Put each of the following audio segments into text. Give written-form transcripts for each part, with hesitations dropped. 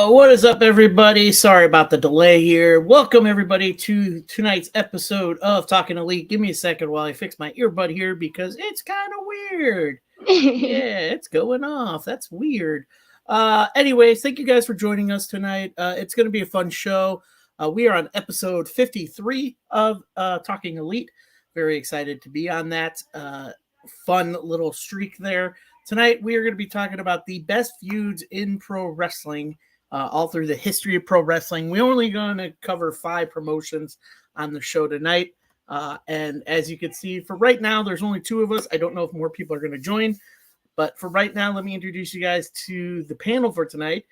What is up, everybody? Sorry about the delay here. Welcome, everybody, to tonight's episode of Talking Elite. Give me a second while I fix my earbud here because it's kind of weird. Yeah, it's going off. That's weird. Anyways, thank you guys for joining us tonight. It's going to be a fun show. We are on episode 53 of Talking Elite. Very excited to be on that fun little streak there. Tonight, we are going to be talking about the best feuds in pro wrestling, all through the history of pro wrestling. We're only going to cover 5 promotions on the show tonight. And as you can see, for right now, there's only 2 of us. I don't know if more people are going to join. But for right now, let me introduce you guys to the panel for tonight.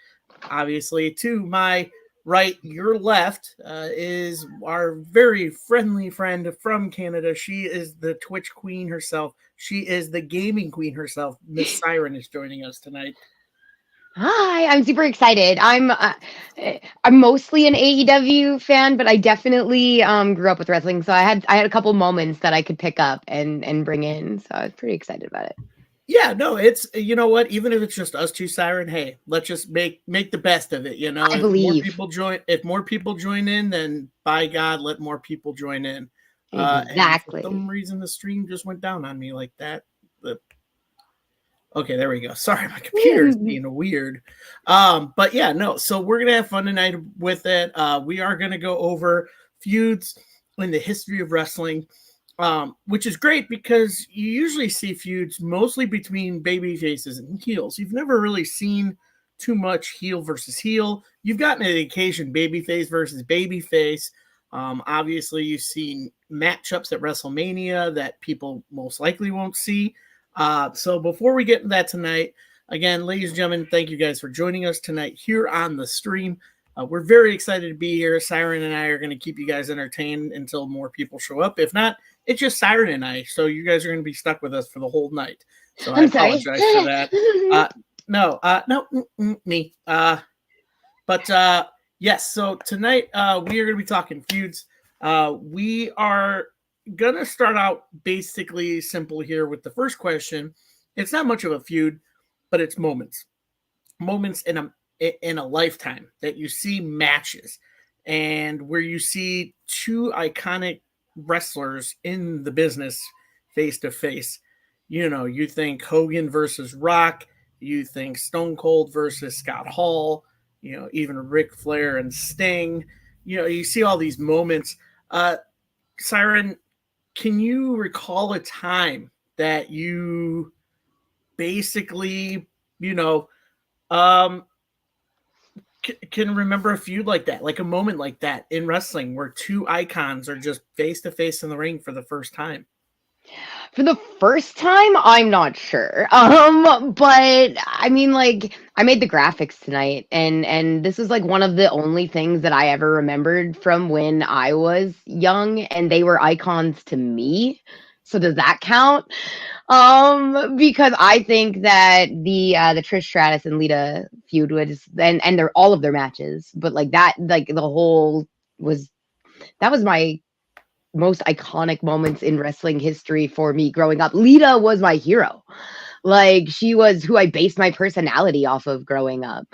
Obviously, to my right, your left, is our very friendly friend from Canada. She is the Twitch queen herself. She is the gaming queen herself. Miss Siren is joining us tonight. Hi, I'm super excited. I'm mostly an AEW fan, but I definitely grew up with wrestling, so I had a couple moments that I could pick up and bring in. So I was pretty excited about it. Yeah, no, it's, you know what, even if it's just us 2, Siren, hey, let's just make the best of it, you know. I believe. If more people join in, then by God, let more people join in. Exactly. And for some reason the stream just went down on me like that. Okay, there we go. Sorry, my computer's being weird. But yeah, no, so we're gonna have fun tonight with it. We are gonna go over feuds in the history of wrestling. Which is great because you usually see feuds mostly between baby faces and heels. You've never really seen too much heel versus heel. You've gotten an occasion babyface versus babyface. Obviously, you've seen matchups at WrestleMania that people most likely won't see. So before we get into that tonight, again, ladies and gentlemen, thank you guys for joining us tonight here on the stream. We're very excited to be here. Siren and I are going to keep you guys entertained until more people show up. If not, it's just Siren and I. So you guys are going to be stuck with us for the whole night. So I apologize for that. No, me. But yes, so tonight we are going to be talking feuds. We are going to start out basically simple here with the first question. It's not much of a feud, but it's moments in a lifetime that you see matches and where you see 2 iconic wrestlers in the business face to face. You know, you think Hogan versus Rock, you think Stone Cold versus Scott Hall, you know, even Ric Flair and Sting. You know, you see all these moments. Siren, can you recall a time that you basically, you know, can remember a feud like that, like a moment like that in wrestling where 2 icons are just face to face in the ring for the first time? For the first time, I'm not sure. But I mean, like, I made the graphics tonight, and this is like one of the only things that I ever remembered from when I was young, and they were icons to me. So does that count? Because I think that the Trish Stratus and Lita feud was and their all of their matches, but like that, like the whole was that was my most iconic moments in wrestling history for me growing up. Lita was my hero. Like, she was who I based my personality off of growing up.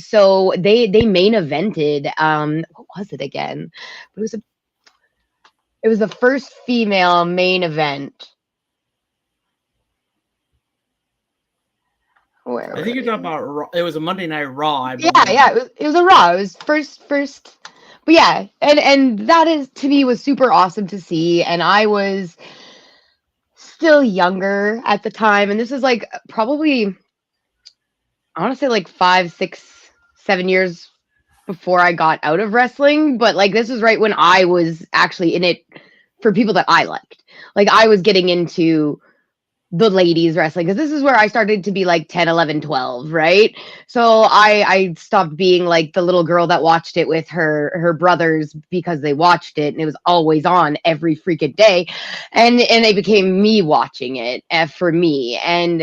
So they main evented. What was it again? It was the first female main event. I think you're talking about Raw. It was a Monday Night Raw. I believe. Yeah. It was a Raw. It was first. But yeah, and that is, to me, was super awesome to see. And I was still younger at the time, and this is like probably, I want to say, like 5, 6, 7 years before I got out of wrestling. But like, this was right when I was actually in it for people that I liked. Like, I was getting into the ladies wrestling, because this is where I started to be like 10, 11, 12, right? So I stopped being like the little girl that watched it with her brothers because they watched it and it was always on every freaking day, and they became me watching it for me, and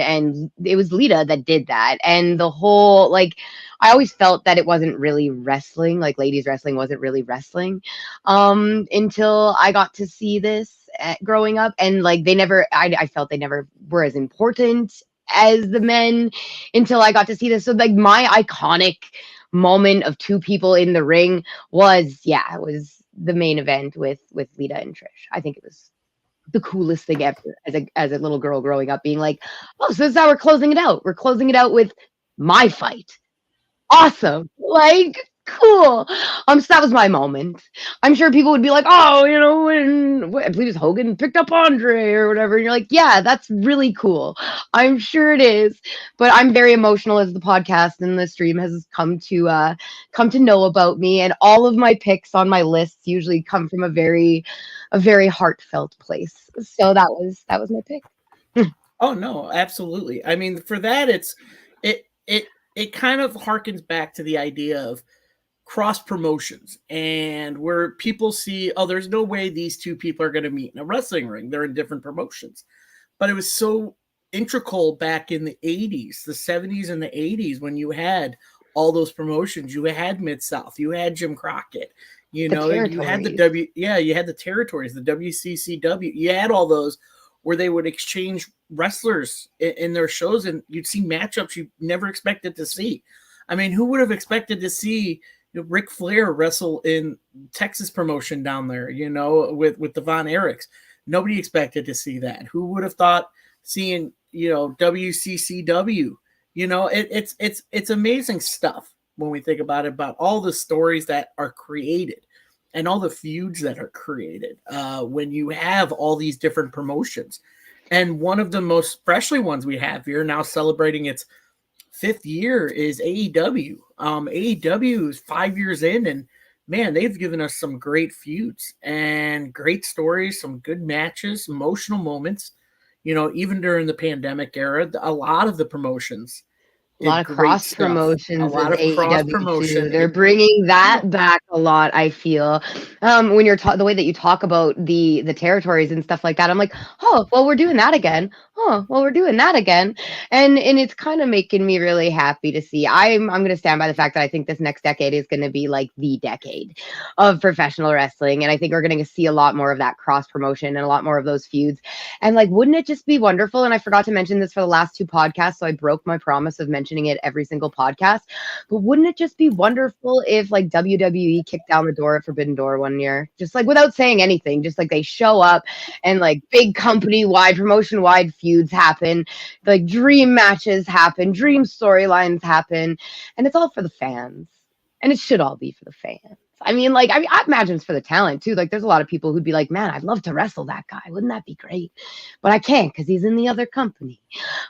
it was Lita that did that. And the whole, like, I always felt that it wasn't really wrestling, like ladies wrestling wasn't really wrestling, until I got to see this growing up. And like, I felt they never were as important as the men until I got to see this. So like, my iconic moment of two people in the ring was, yeah, it was the main event with Lita and Trish. I think it was the coolest thing ever as a little girl growing up, being like, oh, so this is how we're closing it out. We're closing it out with my fight. Awesome. Like, cool. So that was my moment. I'm sure people would be like, oh, when I believe it's Hogan picked up Andre or whatever. And you're like, yeah, that's really cool. I'm sure it is. But I'm very emotional, as the podcast and the stream has come to know about me. And all of my picks on my lists usually come from a very heartfelt place. So that was my pick. Oh no, absolutely. I mean, for that, it kind of harkens back to the idea of cross promotions, and where people see, oh, there's no way these two people are going to meet in a wrestling ring. They're in different promotions. But it was so integral back in the 80s, the 70s and the 80s, when you had all those promotions. You had Mid South, you had Jim Crockett, The you had the territories. you had the territories, the WCCW, you had all those where they would exchange wrestlers in their shows, and you'd see matchups you never expected to see. I mean, who would have expected to see Ric Flair wrestle in Texas promotion down there, with the Von Erichs? Nobody expected to see that. Who would have thought seeing, WCCW? It's amazing stuff when we think about all the stories that are created and all the feuds that are created when you have all these different promotions. And one of the most freshly ones we have here, now celebrating its 5th year, is AEW. AEW is 5 years in, and man, they've given us some great feuds and great stories, some good matches, emotional moments. Even during the pandemic era, a lot of the promotions A lot did of great cross stuff. A promotions lot with of cross AEW too. promotion. They're bringing Yeah. that back a lot. I feel when the way that you talk about the territories and stuff like that. I'm like, oh, well, we're doing that again. Oh, well, we're doing that again, and it's kind of making me really happy to see. I'm going to stand by the fact that I think this next decade is going to be like the decade of professional wrestling, and I think we're going to see a lot more of that cross promotion and a lot more of those feuds. And like, wouldn't it just be wonderful? And I forgot to mention this for the last two podcasts, so I broke my promise of mentioning it every single podcast. But wouldn't it just be wonderful if like WWE kicked down the door at Forbidden Door one year, just like without saying anything, just like they show up and like big company wide, promotion wide feuds happen, like dream matches happen, dream storylines happen, and it's all for the fans. And it should all be for the fans. I imagine it's for the talent too. Like, there's a lot of people who'd be like, "Man, I'd love to wrestle that guy. Wouldn't that be great?" But I can't because he's in the other company.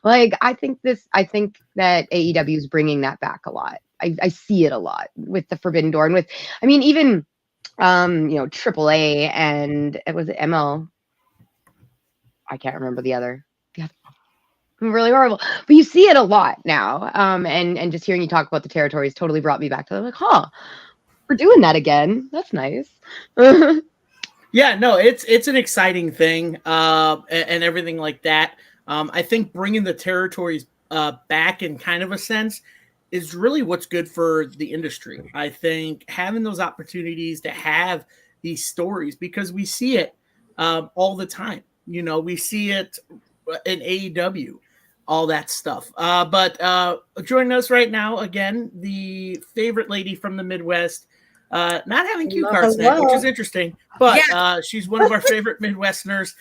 Like, I think that AEW is bringing that back a lot. I see it a lot with the Forbidden Door and with, even, AAA and it was ML. I can't remember the other. I'm really horrible, but you see it a lot now. And just hearing you talk about the territories totally brought me back to like, huh, we're doing that again. That's nice. Yeah, no, it's an exciting thing, and everything like that. I think bringing the territories back in kind of a sense is really what's good for the industry. I think having those opportunities to have these stories, because we see it all the time. We see it in AEW, all that stuff. But joining us right now again, the favorite lady from the Midwest. Not having cue cards tonight, which is interesting, but she's one of our favorite Midwesterners.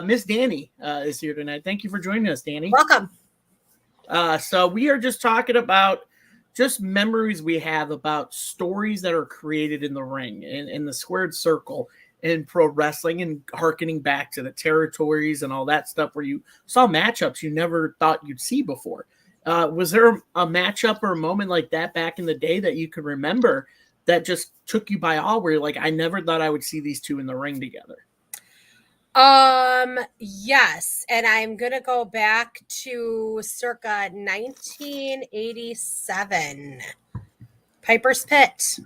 Miss Danny is here tonight. Thank you for joining us, Danny. Welcome. So we are just talking about just memories we have about stories that are created in the ring and in the squared circle in pro wrestling, and harkening back to the territories and all that stuff where you saw matchups you never thought you'd see before. Was there a matchup or a moment like that back in the day that you could remember that just took you by awe, where you're like, I never thought I would see these two in the ring together? Yes, and I'm gonna go back to circa 1987. Piper's Pit.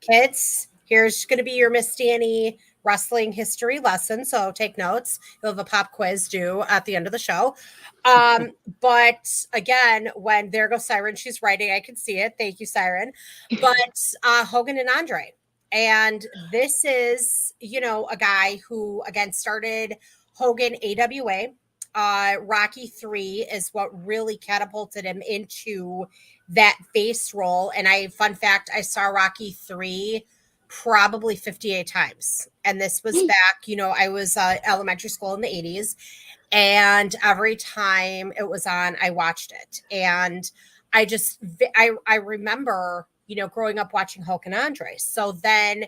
Kids, here's gonna be your Miss Danny wrestling history lesson. So take notes. You'll have a pop quiz due at the end of the show. But again, when there goes Siren, she's writing. I can see it. Thank you, Siren. But Hogan and Andre. And this is, a guy who again started Hogan AWA. Rocky 3 is what really catapulted him into that face role. And fun fact, I saw Rocky 3 probably 58 times. And this was back, I was elementary school in the 80s. And every time it was on, I watched it. And I remember, growing up watching Hulk and Andre. So then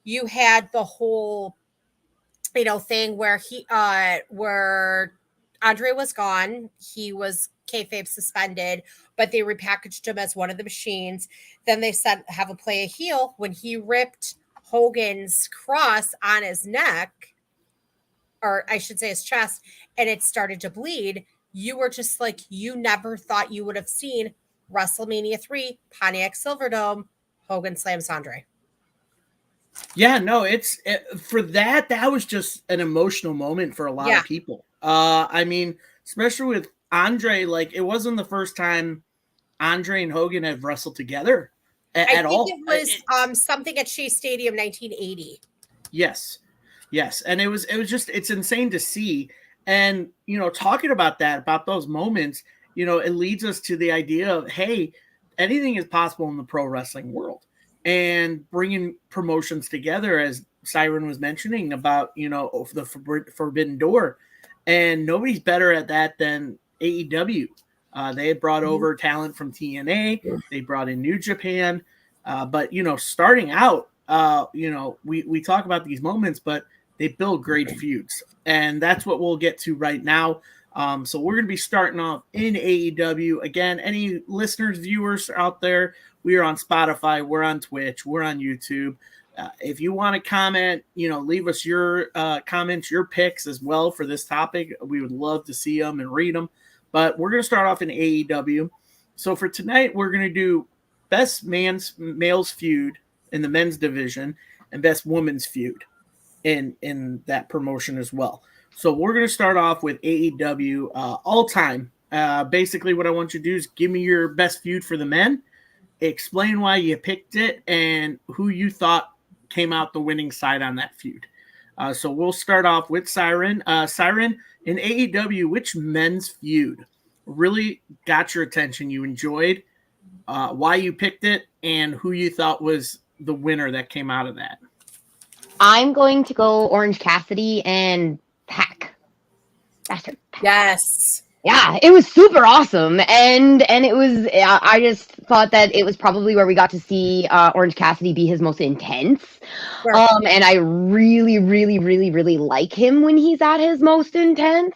you had the whole, thing where where Andre was gone. He was kayfabe suspended, but they repackaged him as one of the machines. Then they said, have a play a heel when he ripped Hogan's cross on his neck, or I should say his chest, and it started to bleed. You were just like, you never thought you would have seen WrestleMania 3, Pontiac Silverdome, Hogan slams Andre. Yeah, no, for that was just an emotional moment for a lot of people. I mean, especially with Andre, like, it wasn't the first time Andre and Hogan have wrestled together at all. I think it was something at Shea Stadium 1980. Yes. And it was just, it's insane to see. And, talking about those moments, it leads us to the idea of, hey, anything is possible in the pro wrestling world. And bringing promotions together, as Siren was mentioning about, the Forbidden Door. And nobody's better at that than AEW. They had brought over talent from TNA. They brought in New Japan. But, starting out, we talk about these moments, but they build great feuds. And that's what we'll get to right now. So we're going to be starting off in AEW. Again, any listeners, viewers out there, we are on Spotify, we're on Twitch, we're on YouTube. If you want to comment, leave us your comments, your picks as well for this topic. We would love to see them and read them. But we're going to start off in AEW. So for tonight, we're going to do best male's feud in the men's division and best women's feud in that promotion as well. So we're going to start off with AEW all time. Basically, what I want you to do is give me your best feud for the men, explain why you picked it, and who you thought came out the winning side on that feud. So we'll start off with Siren. Siren, in AEW, which men's feud really got your attention, you enjoyed, why you picked it, and who you thought was the winner that came out of that? I'm going to go Orange Cassidy and Pac. Bastard Pac. Yes. Yeah, it was super awesome, and it was. I just thought that it was probably where we got to see Orange Cassidy be his most intense. Sure. And I really, really, really, really like him when he's at his most intense.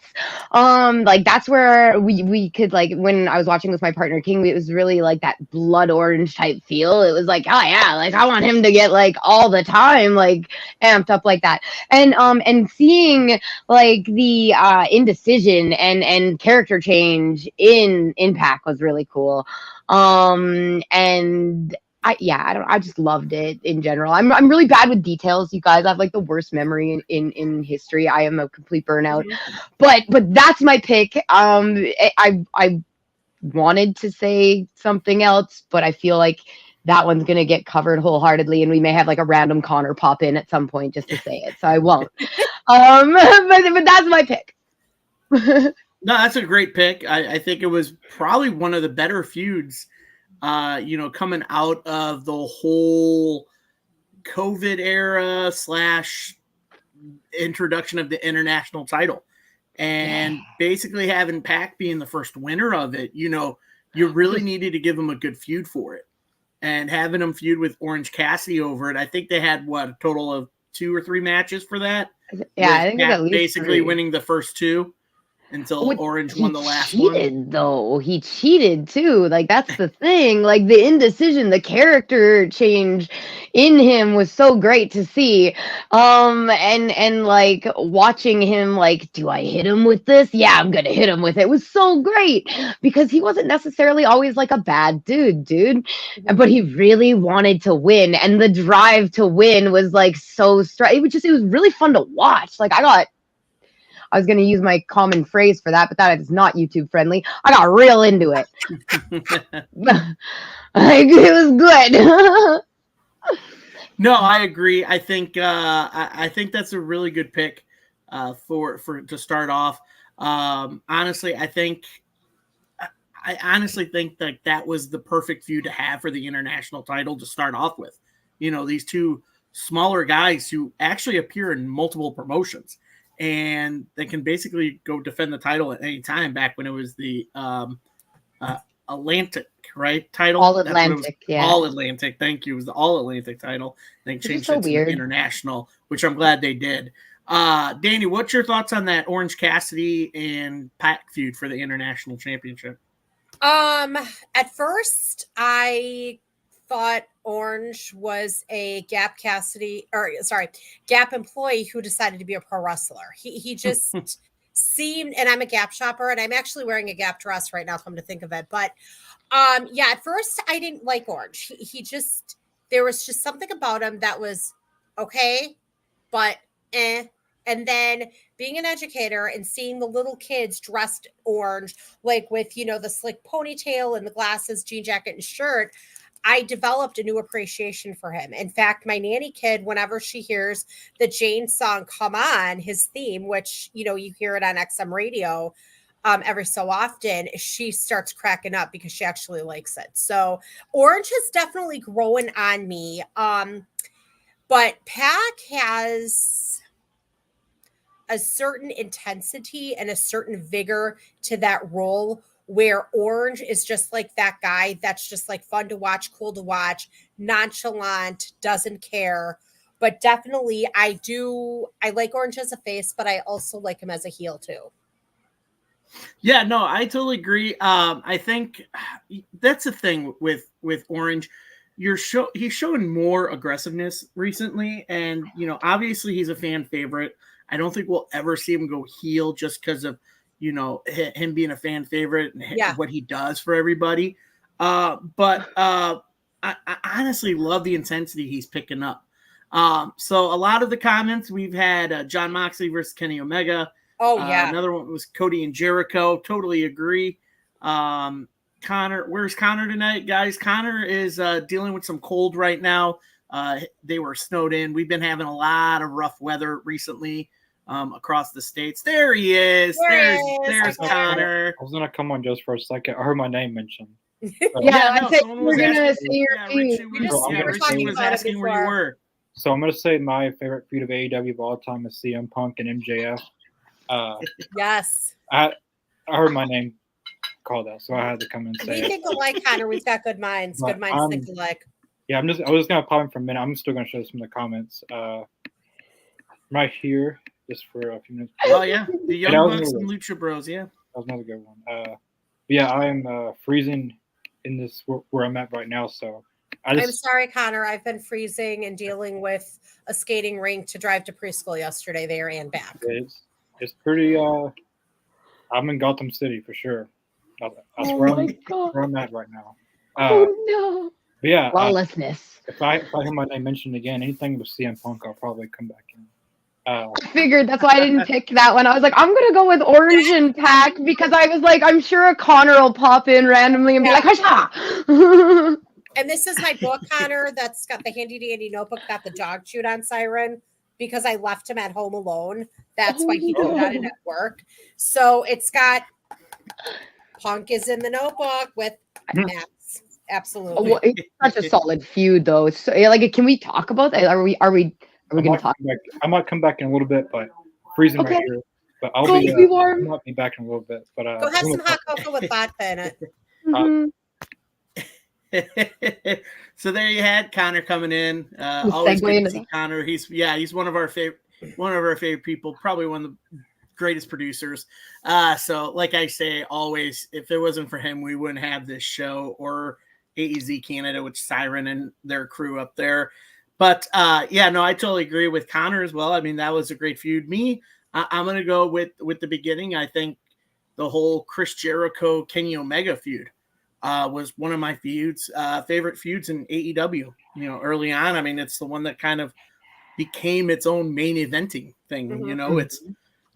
Like that's where we could, like, when I was watching with my partner King, it was really like that blood orange type feel. It was like, oh yeah, like I want him to get like all the time like amped up like that, and seeing like the indecision and character change in Pac was really cool. And I just loved it in general. I'm really bad with details, you guys. I have like the worst memory in history. I am a complete burnout. But that's my pick. I wanted to say something else, but I feel like that one's gonna get covered wholeheartedly, and we may have like a random Connor pop in at some point just to say it. So I won't. But that's my pick. No, that's a great pick. I think it was probably one of the better feuds, coming out of the whole COVID era / introduction of the international title. And basically having Pac being the first winner of it, you really needed to give him a good feud for it. And having him feud with Orange Cassidy over it, I think they had, a total of 2 or 3 matches for that? Yeah, I think at least basically 3. winning the first 2. Until Orange won the last one. Though he cheated too. Like that's the thing. Like the indecision, the character change in him was so great to see. And like watching him, like, do I hit him with this? Yeah, I'm gonna hit him with it. It was so great because he wasn't necessarily always like a bad dude, but he really wanted to win, and the drive to win was like so strong. It was really fun to watch. Like I was going to use my common phrase for that, but that is not YouTube friendly. I got real into it. Like, it was good. No, I agree. I think I think that's a really good pick for to start off. Honestly, I honestly think that that was the perfect feud to have for the international title to start off with. These two smaller guys who actually appear in multiple promotions and they can basically go defend the title at any time. Back when it was the uh, Atlantic, right? Title. All That's what it was. Atlantic, yeah. All Atlantic. Thank you. It was the All Atlantic title. They Which is changed so it to the weird. international, which I'm glad they did. Danny, what's your thoughts on that Orange Cassidy and Pac feud for the international championship? At first, I thought Orange was a Gap employee who decided to be a pro wrestler. He just seemed, and I'm a Gap shopper, and I'm actually wearing a Gap dress right now, come to think of it. But yeah, at first I didn't like Orange. He just, there was just something about him that was okay, but eh. And then being an educator and seeing the little kids dressed orange, like with, the slick ponytail and the glasses, jean jacket and shirt, I developed a new appreciation for him. In fact, my nanny kid, whenever she hears the Jane song come on, his theme, which, you hear it on XM radio every so often, she starts cracking up because she actually likes it. So Orange has definitely grown on me. But Pac has a certain intensity and a certain vigor to that role, where Orange is just like that guy that's just like fun to watch, cool to watch, nonchalant, doesn't care. But definitely I like Orange as a face, but I also like him as a heel too. Yeah, no, I totally agree. I think that's the thing with Orange. He's showing more aggressiveness recently, and obviously he's a fan favorite. I don't think we'll ever see him go heel just because of him being a fan favorite and what he does for everybody. But I honestly love the intensity he's picking up. So a lot of the comments we've had John Moxley versus Kenny Omega. Oh yeah. Another one was Cody and Jericho. Totally agree. Connor, where's Connor tonight, guys? Connor is dealing with some cold right now. They were snowed in. We've been having a lot of rough weather recently across the states. There he is. There's Connor. I was gonna come on just for a second. I heard my name mentioned. Someone was asking. Richie was asking where you were. So I'm gonna say my favorite feud of AEW of all time is CM Punk and MJF. Yes. I heard my name called out, so I had to come and say we think alike, Connor. We've got good minds. Good minds think alike. Yeah, I was gonna pop in for a minute. I'm still gonna show some of the comments. Right here, just for a few minutes. Oh yeah, the Young Bucks and Lucha Bros. Yeah, that was another good one. Yeah, I am freezing in this where I'm at right now. So I'm sorry, Connor. I've been freezing and dealing with a skating rink to drive to preschool yesterday, there and back. It's pretty. I'm in Gotham City for sure. That's where I'm at right now. Oh no! But yeah, lawlessness. If I hear my name mentioned again, anything with CM Punk, I'll probably come back in. I figured that's why I didn't pick that one. I was like, I'm gonna go with Orange and Pac because I was like, I'm sure a Connor will pop in randomly and be like, "Hasha!" And this is my book, Connor. That's got the handy dandy notebook, got the dog chewed on siren because I left him at home alone. That's why he did not at work. So it's got Punk is in the notebook with maps. Absolutely. Well, it's such a solid feud, though. It's like, can we talk about that? Are we going to talk? I might come back in a little bit, but freezing right here. But I'll be warm. I might be back in a little bit. But go have some hot cocoa with vodka in it. So there you had Connor coming in. Always good to see Connor. He's one of our favorite people. Probably one of the greatest producers. So like I say, always, if it wasn't for him, we wouldn't have this show or AEZ Canada, which Siren and their crew up there. But I totally agree with Connor as well. I mean, that was a great feud. I'm going to go with the beginning. I think the whole Chris Jericho, Kenny Omega feud was one of my favorite feuds in AEW. Early on. I mean, it's the one that kind of became its own main eventing thing. Mm-hmm. It's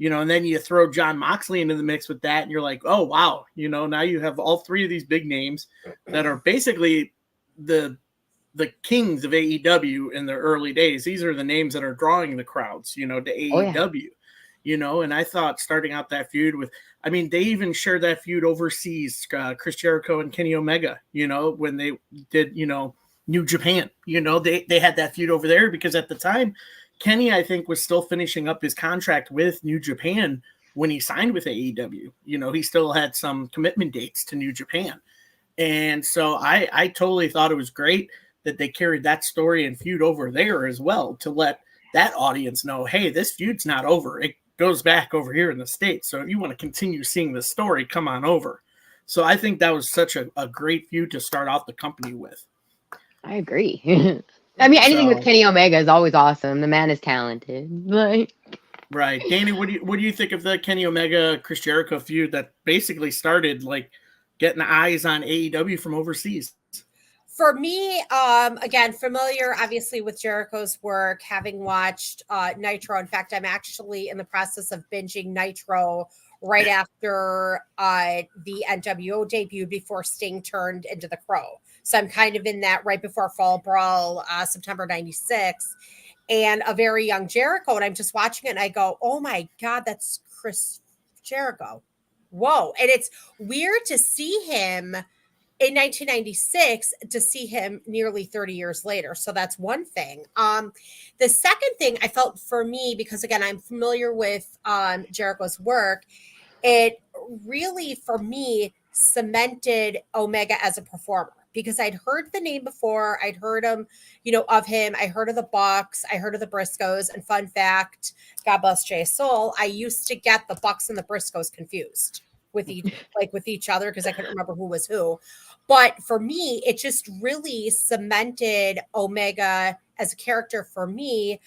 and then you throw John Moxley into the mix with that, and you're like, oh wow, now you have all three of these big names that are basically the kings of AEW in the early days. These are the names that are drawing the crowds, to AEW. and I thought starting out that feud with, I mean, they even shared that feud overseas, Chris Jericho and Kenny Omega, when they did, New Japan, they had that feud over there because at the time, Kenny, I think, was still finishing up his contract with New Japan when he signed with AEW. He still had some commitment dates to New Japan. And so I totally thought it was great that they carried that story and feud over there as well to let that audience know, hey, this feud's not over. It goes back over here in the States. So if you want to continue seeing the story, come on over. So I think that was such a great feud to start off the company with. I agree. I mean, anything with Kenny Omega is always awesome. The man is talented. Right. Danny, what do you think of the Kenny Omega Chris Jericho feud that basically started like getting eyes on AEW from overseas? For me, again, familiar obviously with Jericho's work, having watched Nitro. In fact, I'm actually in the process of binging Nitro right after the NWO debut before Sting turned into the Crow. So I'm kind of in that right before Fall Brawl, September 96, and a very young Jericho. And I'm just watching it and I go, oh my God, that's Chris Jericho. Whoa. And it's weird to see him in 1996 to see him nearly 30 years later. So that's one thing. The second thing I felt for me, because again, I'm familiar with Jericho's work, it really, for me, cemented Omega as a performer because I'd heard the name before. I'd heard him, of him. I heard of the Bucks. I heard of the Briscoes. And fun fact, God bless Jay's soul, I used to get the Bucks and the Briscoes confused with each other because I couldn't remember who was who. But for me, it just really cemented Omega as a character for me.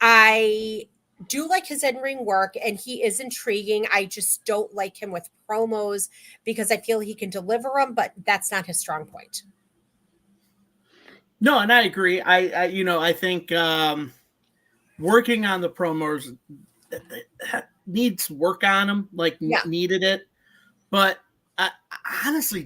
I do like his in-ring work and he is intriguing. I just don't like him with promos because I feel he can deliver them, but that's not his strong point. No, and I agree. I think working on the promos needs work on them, needed it. But I honestly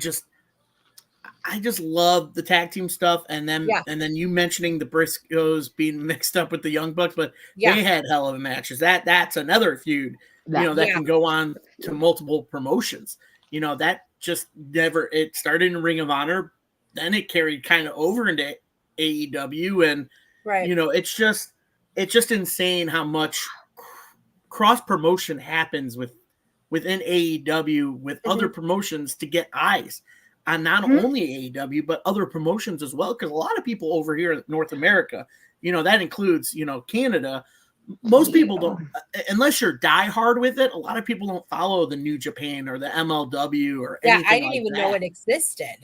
I just love the tag team stuff, and then you mentioning the Briscoes being mixed up with the Young Bucks, but they had hell of a matches. That's another feud, that can go on to multiple promotions. That just never. It started in Ring of Honor, then it carried kind of over into AEW, and it's just insane how much cross promotion happens within AEW with other promotions to get eyes on not only AEW, but other promotions as well. Because a lot of people over here in North America, that includes, Canada. Most people don't, unless you're diehard with it, a lot of people don't follow the New Japan or the MLW or anything I didn't even know it existed.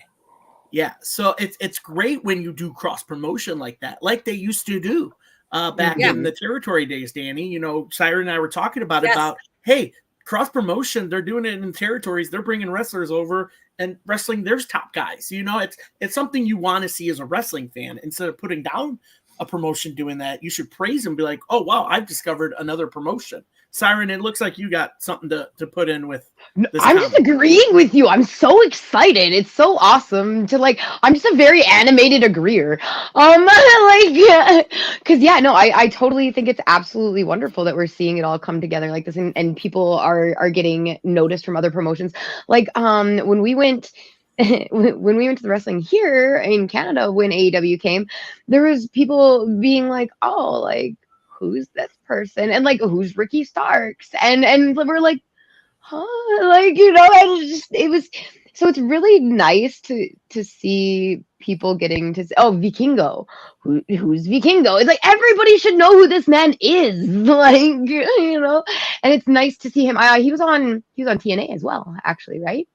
Yeah. So it's great when you do cross promotion like that, like they used to do back in the territory days, Danny. Siren and I were talking about hey, cross promotion, they're doing it in territories. They're bringing wrestlers over and wrestling their top guys. It's something you want to see as a wrestling fan. Instead of putting down a promotion doing that, you should praise and be like, oh, wow, I've discovered another promotion. Siren, it looks like you got something to put in with this. I'm just agreeing with you. I'm so excited. It's so awesome to I'm just a very animated agreeer. I totally think it's absolutely wonderful that we're seeing it all come together like this and people are getting noticed from other promotions. When we went when we went to the wrestling here in Canada, when AEW came, there was people being like, oh, who's this person? And who's Ricky Starks? And we're like, huh? And it was, so it's really nice to see people getting to say, oh, Vikingo. Who's Vikingo? It's everybody should know who this man is. And it's nice to see him. He was on TNA as well, actually, right?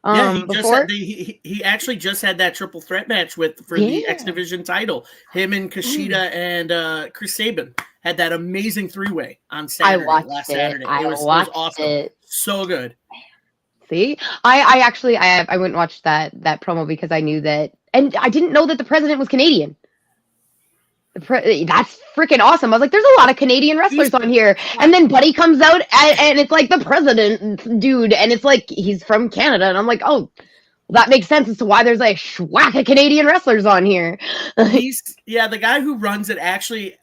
He actually just had that triple threat match for the X Division title. Him and Kushida and Chris Sabin had that amazing 3-way on Saturday. Last Saturday. It was awesome. So good. See, I went and watched that promo because I knew that, and I didn't know that the president was Canadian. That's freaking awesome. I was like, there's a lot of Canadian wrestlers on here. And then Buddy comes out and it's the president dude. And it's he's from Canada. And I'm like, oh, Well, that makes sense as to why there's like schwack of Canadian wrestlers on here. The guy who runs it actually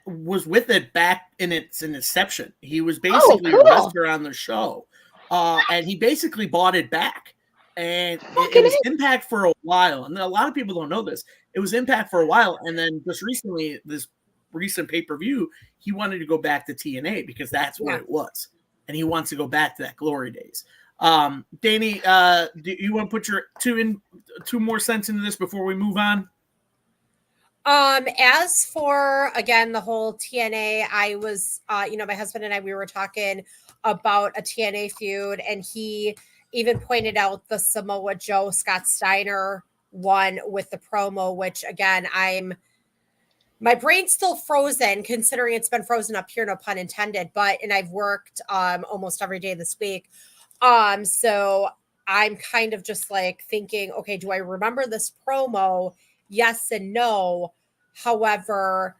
was with it back in its inception. He was basically cool. a wrestler on the show, and he basically bought it back. And it was Impact for a while, and a lot of people don't know this. It was Impact for a while, and then just recently, this recent pay-per-view, he wanted to go back to TNA because that's where it was, and he wants to go back to that glory days. Danny, do you want to put your two more cents into this before we move on? As for, again, the whole TNA, I was, my husband and I, we were talking about a TNA feud, and he even pointed out the Samoa Joe Scott Steiner one with the promo, which again, my brain's still frozen considering it's been frozen up here, no pun intended, and I've worked, almost every day this week. So I'm kind of just like thinking, okay, do I remember this promo? Yes and no. However,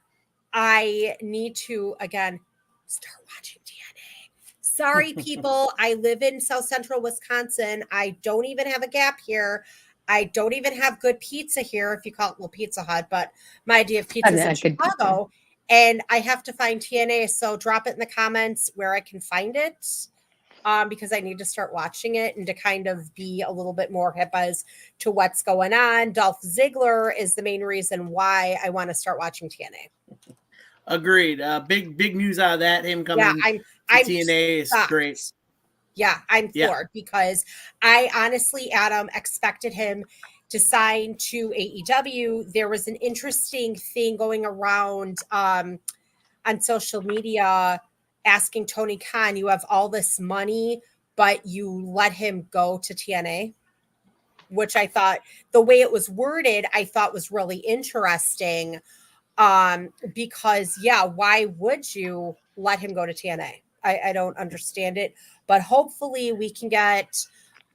I need to, again, start watching TNA. Sorry, people. I live in South Central Wisconsin. I don't even have a Gap here. I don't even have good pizza here, if you call it Pizza Hut, but my idea of pizza is in Chicago. And I have to find TNA. So drop it in the comments where I can find it. Because I need to start watching it and to kind of be a little bit more hip as to what's going on. Dolph Ziggler is the main reason why I want to start watching TNA. Agreed. Big news out of that. Him coming to TNA is great. Yeah, I'm floored because I honestly, Adam, expected him to sign to AEW. There was an interesting thing going around on social media asking Tony Khan, you have all this money, but you let him go to TNA, which I thought the way it was worded, I thought was really interesting. Because why would you let him go to TNA? I don't understand it, but hopefully we can get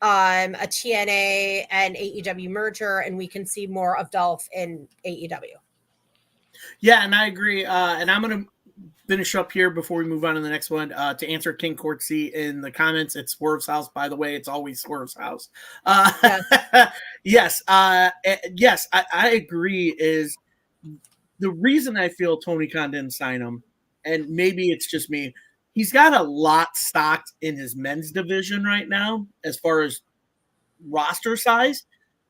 a TNA and AEW merger and we can see more of Dolph in AEW. Yeah, and I agree. And I'm going to finish up here before we move on to the next one. To answer King Courtsy in the comments, it's Swerve's house. By the way, it's always Swerve's house. Yes, I agree. Is the reason I feel Tony Khan didn't sign him, and maybe it's just me. He's got a lot stocked in his men's division right now, as far as roster size.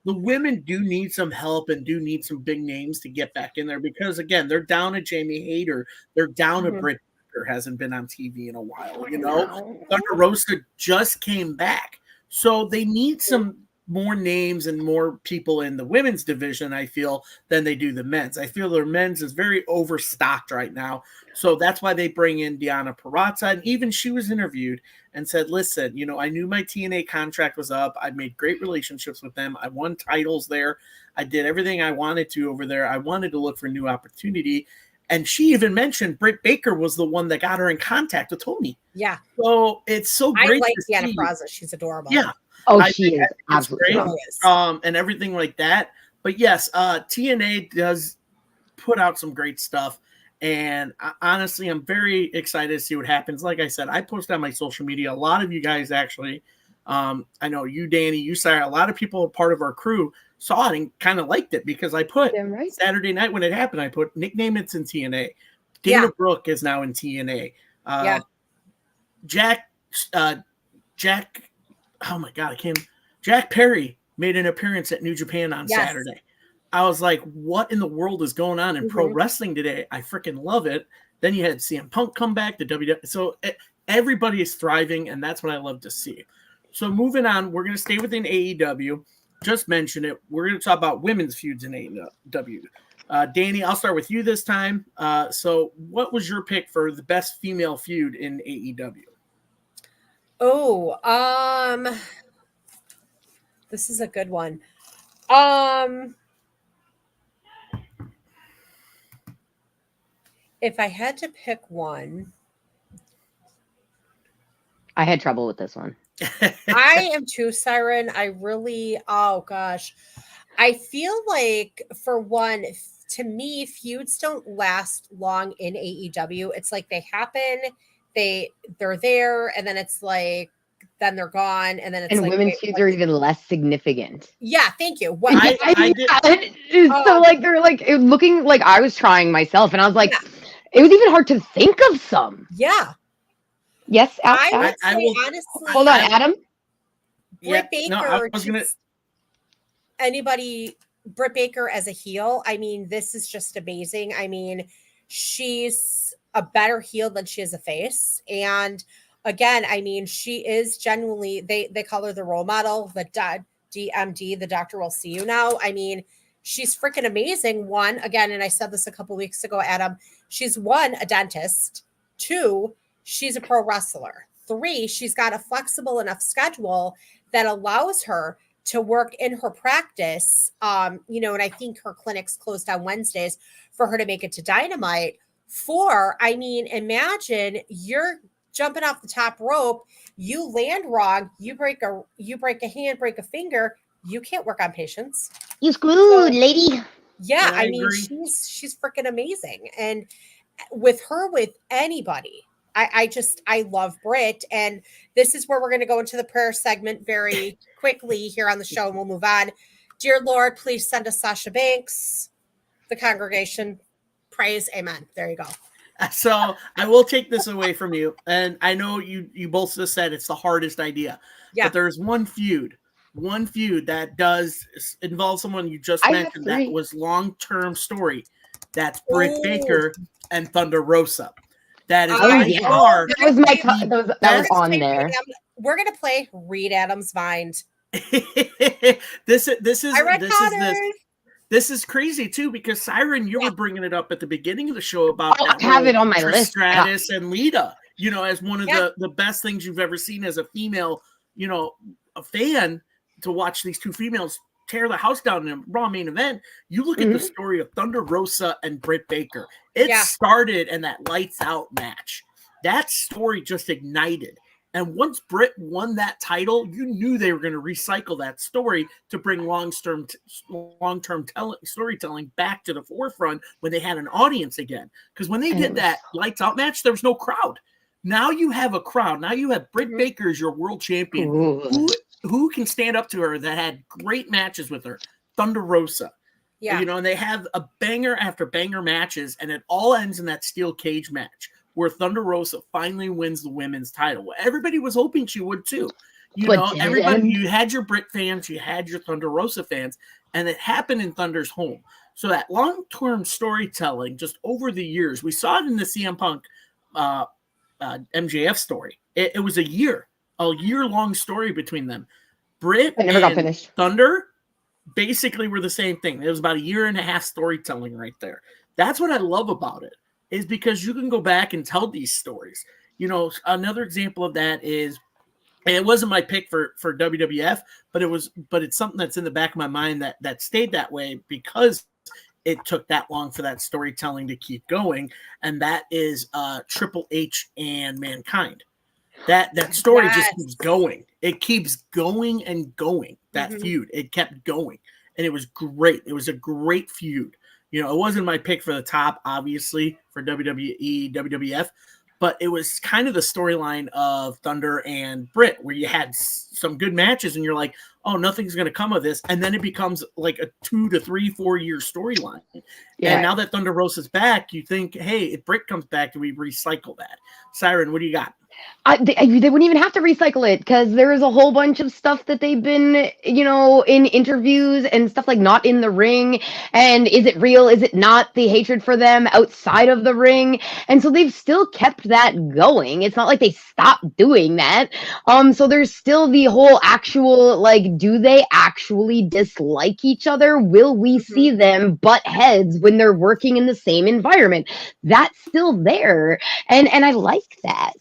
The women do need some help and do need some big names to get back in there because, again, they're down at Jamie Hayter. They're down at Britt Baker, hasn't been on TV in a while. Thunder Rosa just came back. So they need some more names and more people in the women's division, I feel, than they do the men's. I feel their men's is very overstocked right now. So that's why they bring in Deonna Purrazzo. And even she was interviewed and said, listen, I knew my TNA contract was up. I made great relationships with them. I won titles there. I did everything I wanted to over there. I wanted to look for new opportunity. And she even mentioned Britt Baker was the one that got her in contact with Tony. Yeah. So it's so great. I like Deonna Purrazzo. She's adorable. Yeah. She is absolutely great. And everything like that. But yes, TNA does put out some great stuff. And honestly, I'm very excited to see what happens. Like I said, I post on my social media. A lot of you guys actually, I know you, Danny, you, Sarah, a lot of people, part of our crew, saw it and kind of liked it because I put Saturday night when it happened, I put Nick Namath's in TNA. Dana Brooke is now in TNA. Jack, oh my God, Jack Perry made an appearance at New Japan on Saturday. I was like, what in the world is going on in pro wrestling today? I freaking love it. Then you had CM Punk come back to WWE. So everybody is thriving, and that's what I love to see. So moving on, we're going to stay within AEW. Just mention it. We're going to talk about women's feuds in AEW. Danny, I'll start with you this time. So what was your pick for the best female feud in AEW? Oh, this is a good one. If I had to pick one, I had trouble with this one. I am too, Siren. I really, oh gosh. I feel like, for one, to me, feuds don't last long in AEW. It's like they happen, they're there, and then it's like then they're gone, and then it's And like women's wait, feuds what? are even less significant. Yeah, thank you. What? I did. So like they're like looking like I was trying myself, and I was like, Yeah. it was even hard to think of some. Yeah, Yes, I Al? would I say will. honestly, Hold on, Adam. Britt Yeah, no, Baker. I was gonna. Anybody, Britt Baker as a heel, I mean, this is just amazing. I mean, she's a better heel than she is a face. And again, I mean, she is genuinely, they call her the role model, the DMD, the doctor will see you now. I mean, she's freaking amazing. One, again, and I said this a couple weeks ago, Adam, she's one, a dentist. Two, she's a pro wrestler. Three, she's got a flexible enough schedule that allows her to work in her practice, you know, and I think her clinic's closed on Wednesdays for her to make it to Dynamite. Four, I mean, imagine you're jumping off the top rope, you land wrong, you break a hand, break a finger, you can't work on patients. You screwed, lady. Yeah, I I mean, agree. she's freaking amazing, and with her, with anybody. I love Britt. And this is where we're going to go into the prayer segment very quickly here on the show, and we'll move on. Dear Lord, please send us Sasha Banks. The congregation praise. Amen. There you go. So I will take this away from you, and I know you both just said it's the hardest idea. Yeah. But there's one feud that does involve someone you just I have mentioned that three. was long-term story. That's Britt Ooh. Baker and Thunder Rosa. That is Oh, by yeah. far. That was my that was on there. We're going to play Reed Adams' Mind. This is I read This is crazy too, because Siren, you were bringing it up at the beginning of the show about I have it on my Trish list. Stratus and Lita, you know, as one of Yeah. the best things you've ever seen as a female, you know, a fan, to watch these two females tear the house down in a Raw main event. You look at the story of Thunder Rosa and Britt Baker. It started in that lights out match. That story just ignited. And once Britt won that title, you knew they were going to recycle that story to bring long-term storytelling back to the forefront when they had an audience again. Because when they did that lights out match, there was no crowd. Now you have a crowd. Now you have Britt Baker as your world champion. Who can stand up to her that had great matches with her? Thunder Rosa. Yeah. You know, and they have a banger after banger matches, and it all ends in that steel cage match where Thunder Rosa finally wins the women's title. Everybody was hoping she would too. You know, everybody, you had your Britt fans, you had your Thunder Rosa fans, and it happened in Thunder's home. So that long-term storytelling, just over the years, we saw it in the CM Punk MJF story. It was a year-long story between them. Britt never got finished. Thunder basically were the same thing. It was about a year and a half storytelling right there. That's what I love about it, is because you can go back and tell these stories. You know, another example of that is, and it wasn't my pick for WWF, but it's something that's in the back of my mind that stayed that way because it took that long for that storytelling to keep going, and that is Triple H and Mankind. That story just keeps going. It keeps going and going. That feud, it kept going, and it was great. It was a great feud. You know, it wasn't my pick for the top, obviously, for WWE, WWF, but it was kind of the storyline of Thunder and Britt, where you had some good matches, and you're like, oh, nothing's going to come of this. And then it becomes like a 2 to 3, 4 year storyline. Yeah. And now that Thunder Rosa's back, you think, hey, if Britt comes back, do we recycle that? Siren, what do you got? They wouldn't even have to recycle it because there is a whole bunch of stuff that they've been, you know, in interviews and stuff like not in the ring. And is it real? Is it not? The hatred for them outside of the ring. And so they've still kept that going. It's not like they stopped doing that. So there's still the whole actual, like, do they actually dislike each other? Will we see them butt heads when they're working in the same environment? That's still there. And I like that.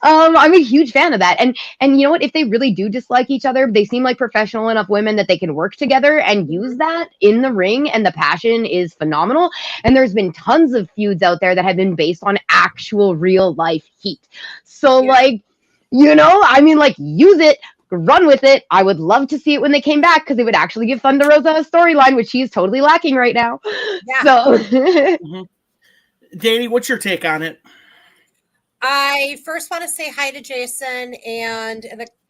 I'm a huge fan of that. And you know what? If they really do dislike each other, they seem like professional enough women that they can work together and use that in the ring, and the passion is phenomenal. And there's been tons of feuds out there that have been based on actual real life heat. So like, you know, I mean, like, use it, run with it. I would love to see it when they came back because it would actually give Thunder Rosa a storyline, which she is totally lacking right now. Yeah. So Danny, what's your take on it? I first want to say hi to Jason and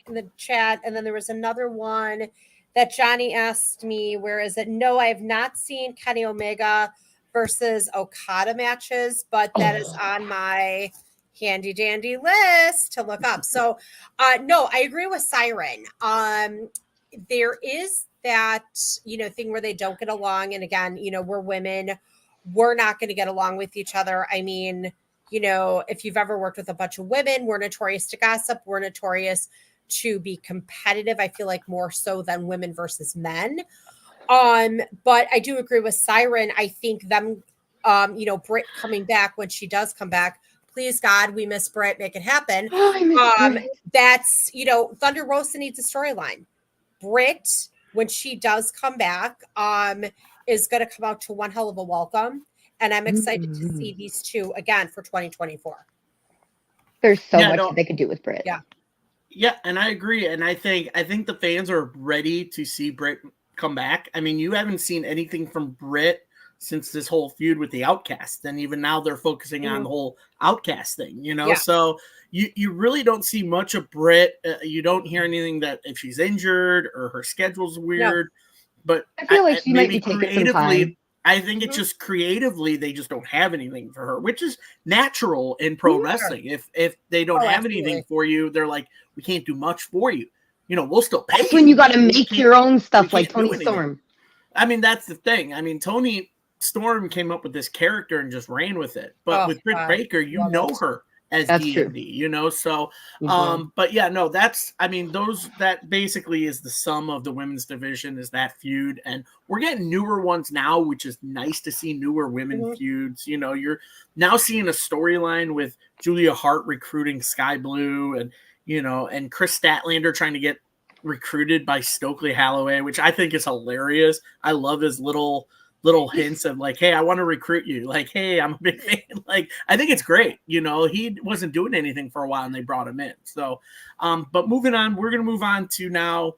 in the chat, and then there was another one that Johnny asked me, where is it? No, I have not seen Kenny Omega versus Okada matches, but that is on my handy dandy list to look up. So no, I agree with Siren. There is that, thing where they don't get along. And again, we're women, we're not going to get along with each other. I mean, if you've ever worked with a bunch of women, we're notorious to gossip. We're notorious to be competitive. I feel like more so than women versus men. But I do agree with Siren. I think them, Britt coming back when she does come back, please God, we miss Britt, make it happen. Oh, I miss Britt. That's, Thunder Rosa needs a storyline. Britt, when she does come back, is going to come out to one hell of a welcome. And I'm excited to see these two again for 2024. There's so much that they could do with Britt. Yeah. Yeah, and I agree. And I think the fans are ready to see Britt come back. I mean, you haven't seen anything from Britt since this whole feud with the Outcast. And even now they're focusing on the whole Outcast thing, Yeah. So you really don't see much of Britt. You don't hear anything that if she's injured or her schedule's weird. No. But I feel like she might be taking some time. I think it's just creatively they just don't have anything for her, which is natural in pro wrestling. If they don't have anything for you, they're like, we can't do much for you. We'll still pay. That's when you got to make your own stuff, like Tony Storm. I mean, that's the thing. I mean, Tony Storm came up with this character and just ran with it. But with Britt Baker, you know her as DMD, so but yeah, no, that basically is the sum of the women's division, is that feud, and we're getting newer ones now, which is nice to see newer women feuds. You're now seeing a storyline with Julia Hart recruiting Sky Blue, and and Chris Statlander trying to get recruited by Stokely Hathaway, which I think is hilarious. I love his little hints of like, hey, I want to recruit you. Like, hey, I'm a big fan. Like, I think it's great. He wasn't doing anything for a while and they brought him in. So, but moving on, we're going to move on to now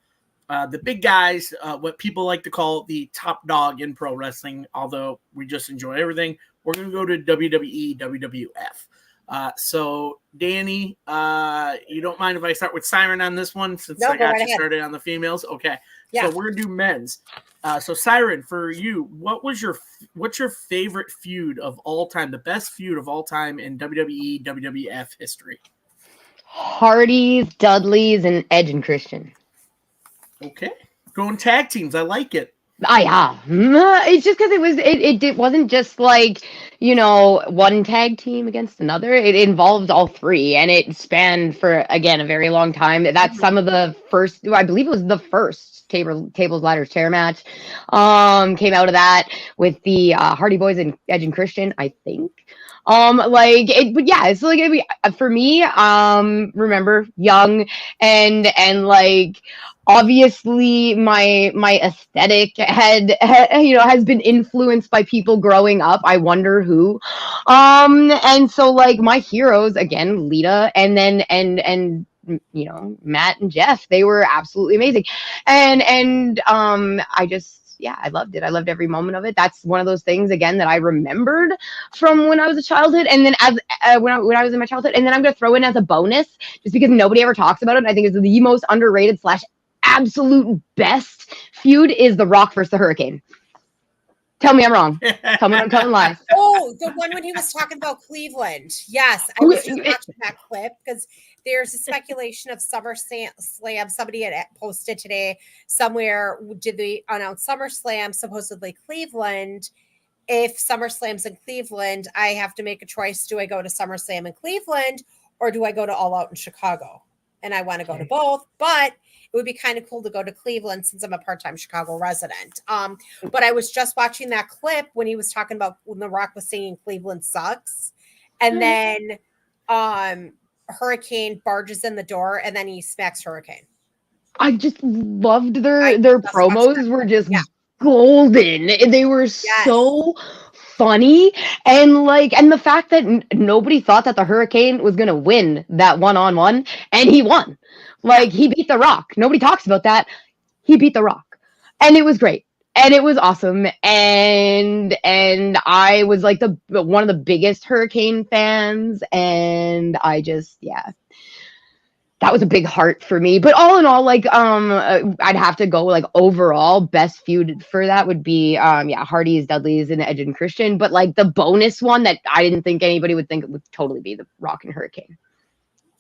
the big guys, what people like to call the top dog in pro wrestling, although we just enjoy everything. We're going to go to WWE, WWF. So Danny, you don't mind if I start with Siren on this one, since I got you started on the females? Okay. Yeah. So we're going to do men's. So Siren, for you, what's your favorite feud of all time, the best feud of all time in WWE, WWF history? Hardys, Dudleys, and Edge and Christian. Okay. Going tag teams. I like it. Yeah. It's just because it wasn't just like, one tag team against another. It involved all three, and it spanned for, again, a very long time. That's some of the first, I believe it was the first tables, ladders, chair match came out of that with the Hardy Boys and Edge and Christian, I think. But yeah, it's like, for me, remember, young and like, obviously my aesthetic has been influenced by people growing up. I wonder who. And so like my heroes, again, Lita, and then and Matt and Jeff, they were absolutely amazing. And I loved it. I loved every moment of it. That's one of those things, again, that I remembered from when I was a childhood, and then as when I was in my childhood. And then I'm going to throw in as a bonus, just because nobody ever talks about it, and I think it's the most underrated / absolute best feud, is The Rock versus the Hurricane. Tell me I'm wrong. Tell me I'm telling lies. Oh, the one when he was talking about Cleveland. Yes, I was just watching that clip because there's a speculation of SummerSlam. Somebody had posted today somewhere, did they announce SummerSlam, supposedly Cleveland? If SummerSlam's in Cleveland, I have to make a choice. Do I go to SummerSlam in Cleveland, or do I go to All Out in Chicago? And I want to go to both, but it would be kind of cool to go to Cleveland since I'm a part-time Chicago resident. But I was just watching that clip when he was talking about when The Rock was singing Cleveland Sucks. And then Hurricane barges in the door and then he smacks Hurricane. I just loved their promos were just golden. They were so funny, and the fact that nobody thought that the Hurricane was gonna win that one-on-one, and he won. He beat The Rock. Nobody talks about that. He beat The Rock, and it was great, and it was awesome, and I was like one of the biggest Hurricane fans, and I just that was a big heart for me. But all in all, like I'd have to go like overall best feud for that would be Hardy's, Dudley's, and Edge and Christian. But like the bonus one that I didn't think anybody would think it would totally be the Rock and Hurricane.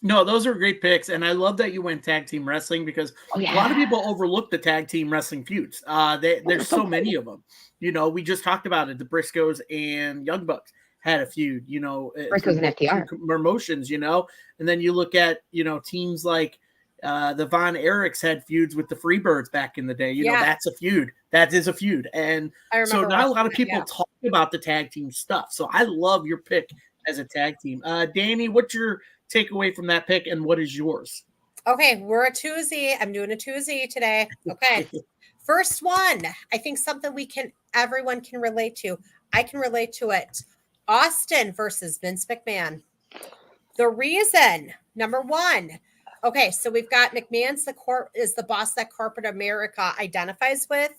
No, those are great picks, and I love that you went tag team wrestling because a lot of people overlook the tag team wrestling feuds. There's so many of them. You know, we just talked about it. The Briscoes and Young Bucks had a feud. You know, Briscoes and FTR promotions. You know, and then you look at teams like the Von Erichs had feuds with the Freebirds back in the day. You know, that's a feud. That is a feud, and so not a lot of people talk about the tag team stuff. So I love your pick as a tag team. Danny, what's your take away from that pick, and what is yours? Okay, we're a twosie. I'm doing a twosie today. Okay. First one, I think something everyone can relate to. I can relate to it. Austin versus Vince McMahon. The reason, number one, okay, so we've got McMahon's is the boss that corporate America identifies with,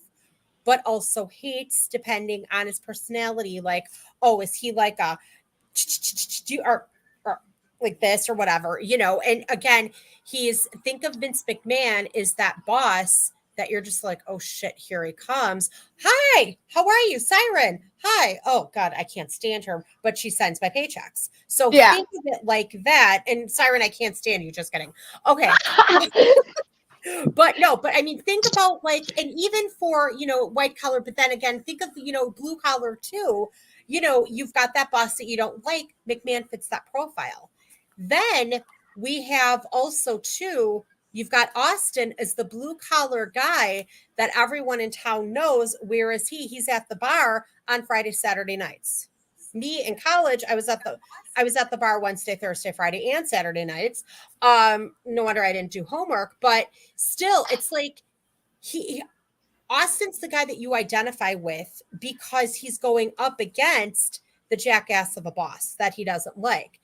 but also hates depending on his personality. Like, oh, is he like a or like this or whatever, and again, think of Vince McMahon is that boss that you're just like, oh shit, here he comes. Hi, how are you? Siren. Hi. Oh God, I can't stand her, but she sends my paychecks. So think of it like that. And Siren, I can't stand you. Just kidding. Okay. But I mean, think about like, and even for, white collar, but then again, think of, blue collar too. You've got that boss that you don't like. McMahon fits that profile. Then we have also too, you've got Austin as the blue collar guy that everyone in town knows. Where is he? He's at the bar on Friday, Saturday nights. Me in college, I was at the bar Wednesday, Thursday, Friday, and Saturday nights. No wonder I didn't do homework, but still, it's like Austin's the guy that you identify with because he's going up against the jackass of a boss that he doesn't like.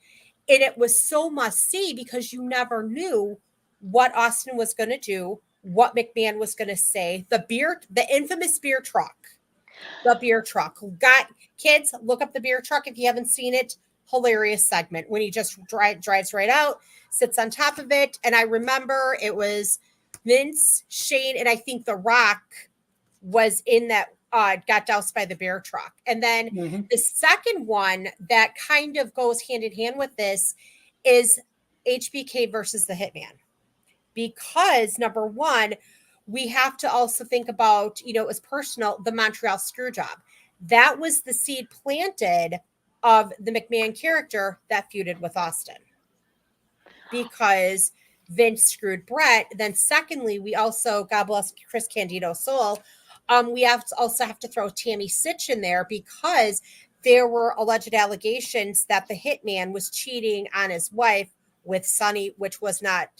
And it was so must see because you never knew what Austin was going to do, what McMahon was going to say. The infamous beer truck. The beer truck. Got kids, look up the beer truck if you haven't seen it. Hilarious segment when he just drives right out, sits on top of it. And I remember it was Vince, Shane, and I think The Rock was in that. Got doused by the beer truck. And then the second one that kind of goes hand in hand with this is HBK versus the Hitman. Because number one, we have to also think about, it was personal, the Montreal Screwjob. That was the seed planted of the McMahon character that feuded with Austin. Because Vince screwed Brett. Then secondly, we also, God bless Chris Candido's soul, we also have to throw Tammy Sitch in there because there were alleged allegations that the Hitman was cheating on his wife with Sonny, which was not,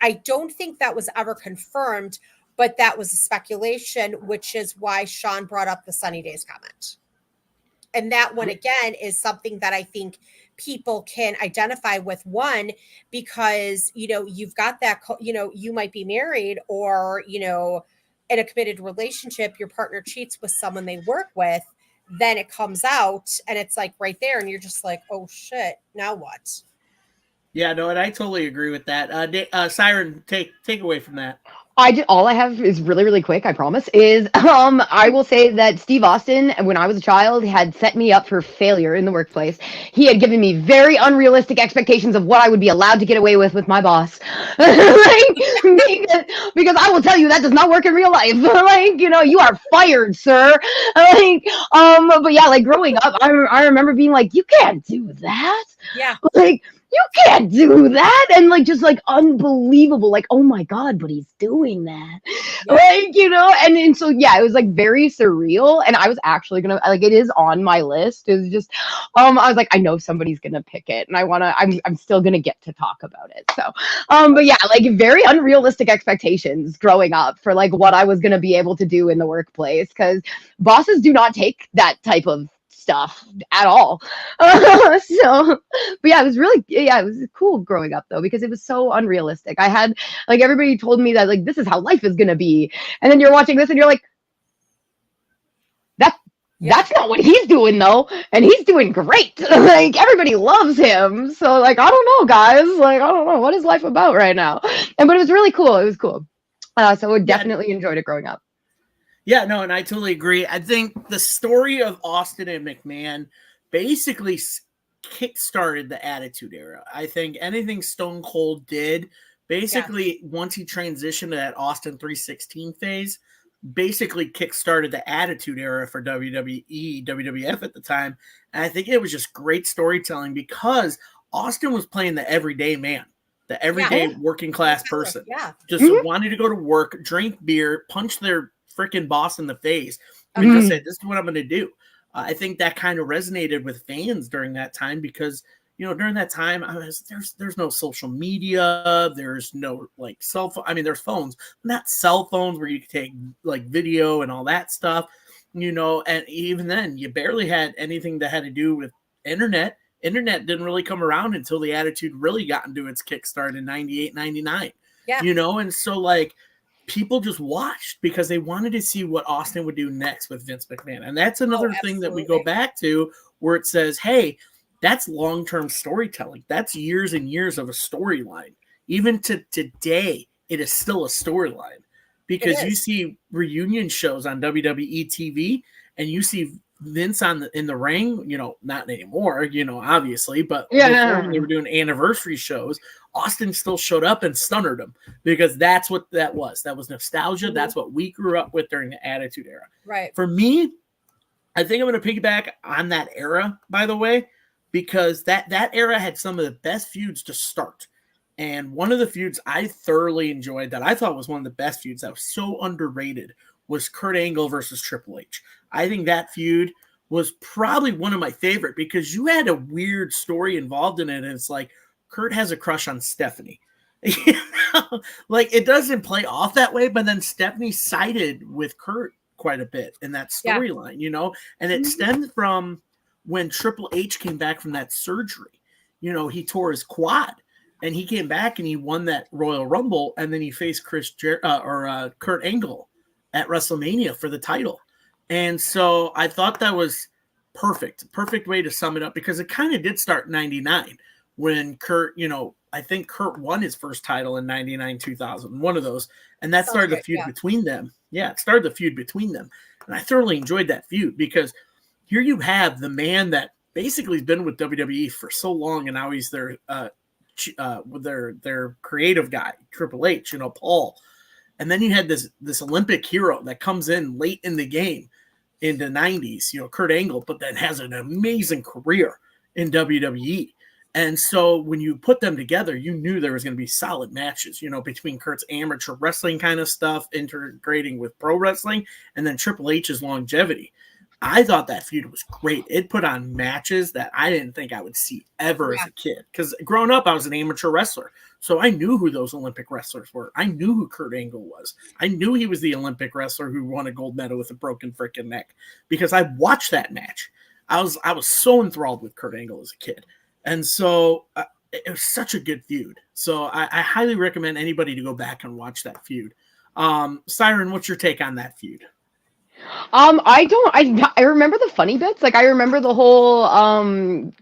I don't think that was ever confirmed, but that was a speculation, which is why Sean brought up the Sunny Days comment. And that one, again, is something that I think people can identify with, one, because, you've got that, you might be married or, in a committed relationship, your partner cheats with someone they work with, then it comes out and it's like right there. And you're just like, oh shit, now what? Yeah, no, and I totally agree with that. Siren, take away from that. All I have is really, really quick, I promise, is I will say that Steve Austin, when I was a child, had set me up for failure in the workplace. He had given me very unrealistic expectations of what I would be allowed to get away with my boss. Because I will tell you, that does not work in real life. You are fired, sir. But yeah, like growing up, I remember being like, you can't do that. Yeah. Like, you can't do that. And just unbelievable. Like, oh my God, but he's doing that. Yeah. And so, yeah, it was very surreal. And I was actually going to, it is on my list. It was just, I was like, I know somebody's going to pick it and I'm still going to get to talk about it. So, but yeah, very unrealistic expectations growing up for what I was going to be able to do in the workplace. Cause bosses do not take that type of stuff at all. But yeah, it was cool growing up though, because it was so unrealistic. I had everybody told me that this is how life is gonna be, and then you're watching this and you're like, Yeah. That's not what he's doing though, and he's doing great. Like everybody loves him. So like I don't know, guys. Like I don't know what is life about right now. But it was really cool. It was cool. So I Yeah, definitely enjoyed it growing up. yeah, no, and I totally agree. I think the story of Austin and McMahon basically kick-started the Attitude Era. I think anything Stone Cold did, basically once he transitioned to that Austin 316 phase, basically kick-started the Attitude Era for WWE, WWF at the time. And I think it was just great storytelling because Austin was playing the everyday man, the everyday working class person. Yeah. Just wanted to go to work, drink beer, punch their freaking boss in the face, and just say, "This is what I'm going to do." I think that kind of resonated with fans during that time because during that time there's no social media, there's no like cell phone. I mean, there's phones, not cell phones where you could take like video and all that stuff, and even then you barely had anything that had to do with internet. Internet didn't really come around until the Attitude really got into its kickstart in 98, 99. Yeah. And so like people just watched because they wanted to see what Austin would do next with Vince McMahon. And that's another thing that we go back to where it says, hey, that's long-term storytelling. That's years and years of a storyline. Even to today, it is still a storyline because you see reunion shows on WWE TV and you see Vince in the ring, not anymore, obviously, but before when they were doing anniversary shows, Austin still showed up and stunnered him because that's what that was. That was nostalgia. That's what we grew up with during the Attitude Era. Right. For me, I think I'm going to piggyback on that era, by the way, because that era had some of the best feuds to start. And one of the feuds I thoroughly enjoyed that I thought was one of the best feuds that was so underrated was Kurt Angle versus Triple H. I think that feud was probably one of my favorite because you had a weird story involved in it. And it's like Kurt has a crush on Stephanie. Like it doesn't play off that way, but then Stephanie sided with Kurt quite a bit in that storyline, and it stemmed from when Triple H came back from that surgery. He tore his quad. And he came back and he won that Royal Rumble, and then he faced Kurt Angle at WrestleMania for the title. And so I thought that was perfect way to sum it up because it kind of did start in 99 when Kurt, I think Kurt won his first title in 99, 2000, one of those. And that started the feud between them. Yeah, it started the feud between them. And I thoroughly enjoyed that feud because here you have the man that basically has been with WWE for so long, and now he's with their creative guy, Triple H, Paul. And then you had this Olympic hero that comes in late in the game in the 90s, Kurt Angle, but then has an amazing career in WWE. And so when you put them together, you knew there was going to be solid matches, between Kurt's amateur wrestling kind of stuff, integrating with pro wrestling, and then Triple H's longevity. I thought that feud was great. It put on matches that I didn't think I would see ever as a kid. Because growing up, I was an amateur wrestler. So I knew who those Olympic wrestlers were. I knew who Kurt Angle was. I knew he was the Olympic wrestler who won a gold medal with a broken freaking neck. Because I watched that match. I was so enthralled with Kurt Angle as a kid. And so it was such a good feud. So I highly recommend anybody to go back and watch that feud. Siren, what's your take on that feud? I remember the funny bits. Like I remember the whole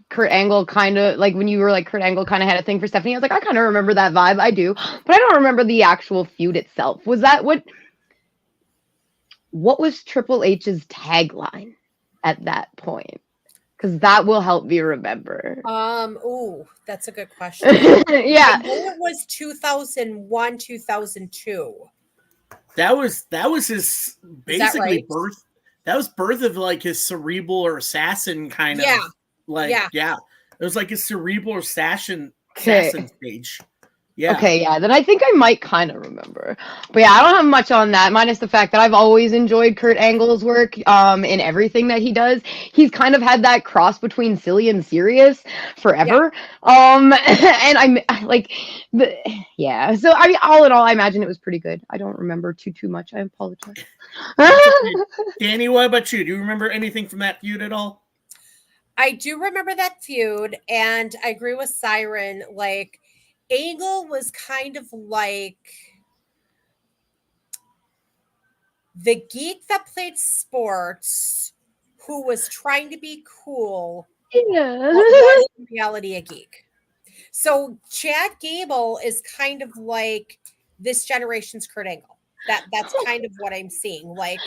Kurt Angle kind of like when you were like Kurt Angle kind of had a thing for Stephanie. I was like, I kind of remember that vibe. I do, but I don't remember the actual feud itself. Was that what was Triple H's tagline at that point? Because that will help me remember. That's a good question. Yeah. I know it was 2001, 2002. That was his basically birth. That was birth of like his cerebral or assassin kind of It was like his cerebral assassin stage. Yeah. Okay, yeah. Then I think I might kind of remember. But yeah, I don't have much on that, minus the fact that I've always enjoyed Kurt Angle's work in everything that he does. He's kind of had that cross between silly and serious forever. Yeah. And I'm like, so I mean, all in all, I imagine it was pretty good. I don't remember too much. I apologize. Danny, what about you? Do you remember anything from that feud at all? I do remember that feud, and I agree with Siren. Like, Angle was kind of like the geek that played sports who was trying to be cool, Yeah. but was in reality a geek. So Chad Gable is kind of like this generation's Kurt Angle. That's kind of what I'm seeing. Like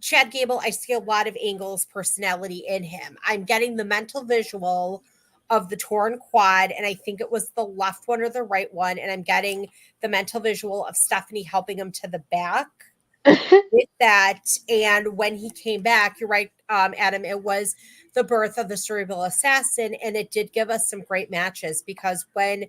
Chad Gable, I see a lot of Angle's personality in him. I'm getting the mental visual of the torn quad, and I think it was the left one or the right one, and I'm getting the mental visual of Stephanie helping him to the back with that. And when he came back, you're right, Adam, it was the birth of the cerebral assassin, and it did give us some great matches, because when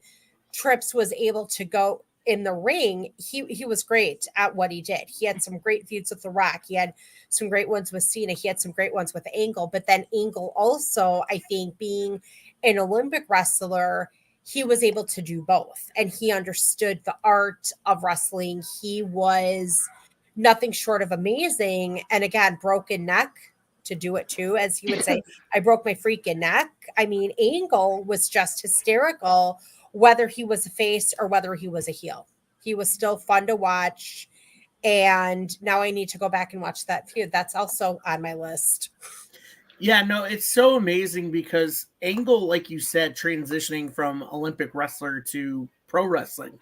Trips was able to go in the ring, he was great at what he did. He had some great feuds with The Rock. He had some great ones with Cena. He had some great ones with Angle. But then Angle also, I think, being an Olympic wrestler, he was able to do both. And he understood the art of wrestling. He was nothing short of amazing. And again, broken neck to do it too, as he would say, I broke my freaking neck. I mean, Angle was just hysterical, whether he was a face or whether he was a heel. He was still fun to watch. And now I need to go back and watch that feud. That's also on my list. Yeah, no, it's so amazing because Angle, like you said, transitioning from Olympic wrestler to pro wrestling.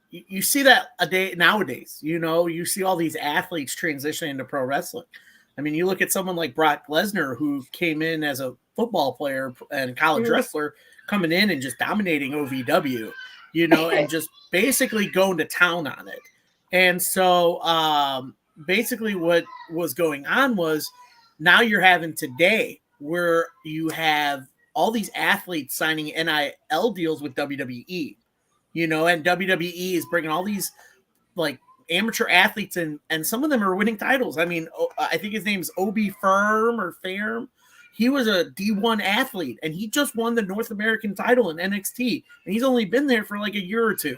You see that a day nowadays. You see all these athletes transitioning to pro wrestling. I mean, you look at someone like Brock Lesnar, who came in as a football player and college wrestler, coming in and just dominating OVW, and just basically going to town on it. And so basically what was going on was now you're having today where you have all these athletes signing NIL deals with WWE, and WWE is bringing all these like amateur athletes in, and some of them are winning titles. I mean, I think his name's Obi Firm. He was a D1 athlete, and he just won the North American title in NXT, and he's only been there for like a year or two,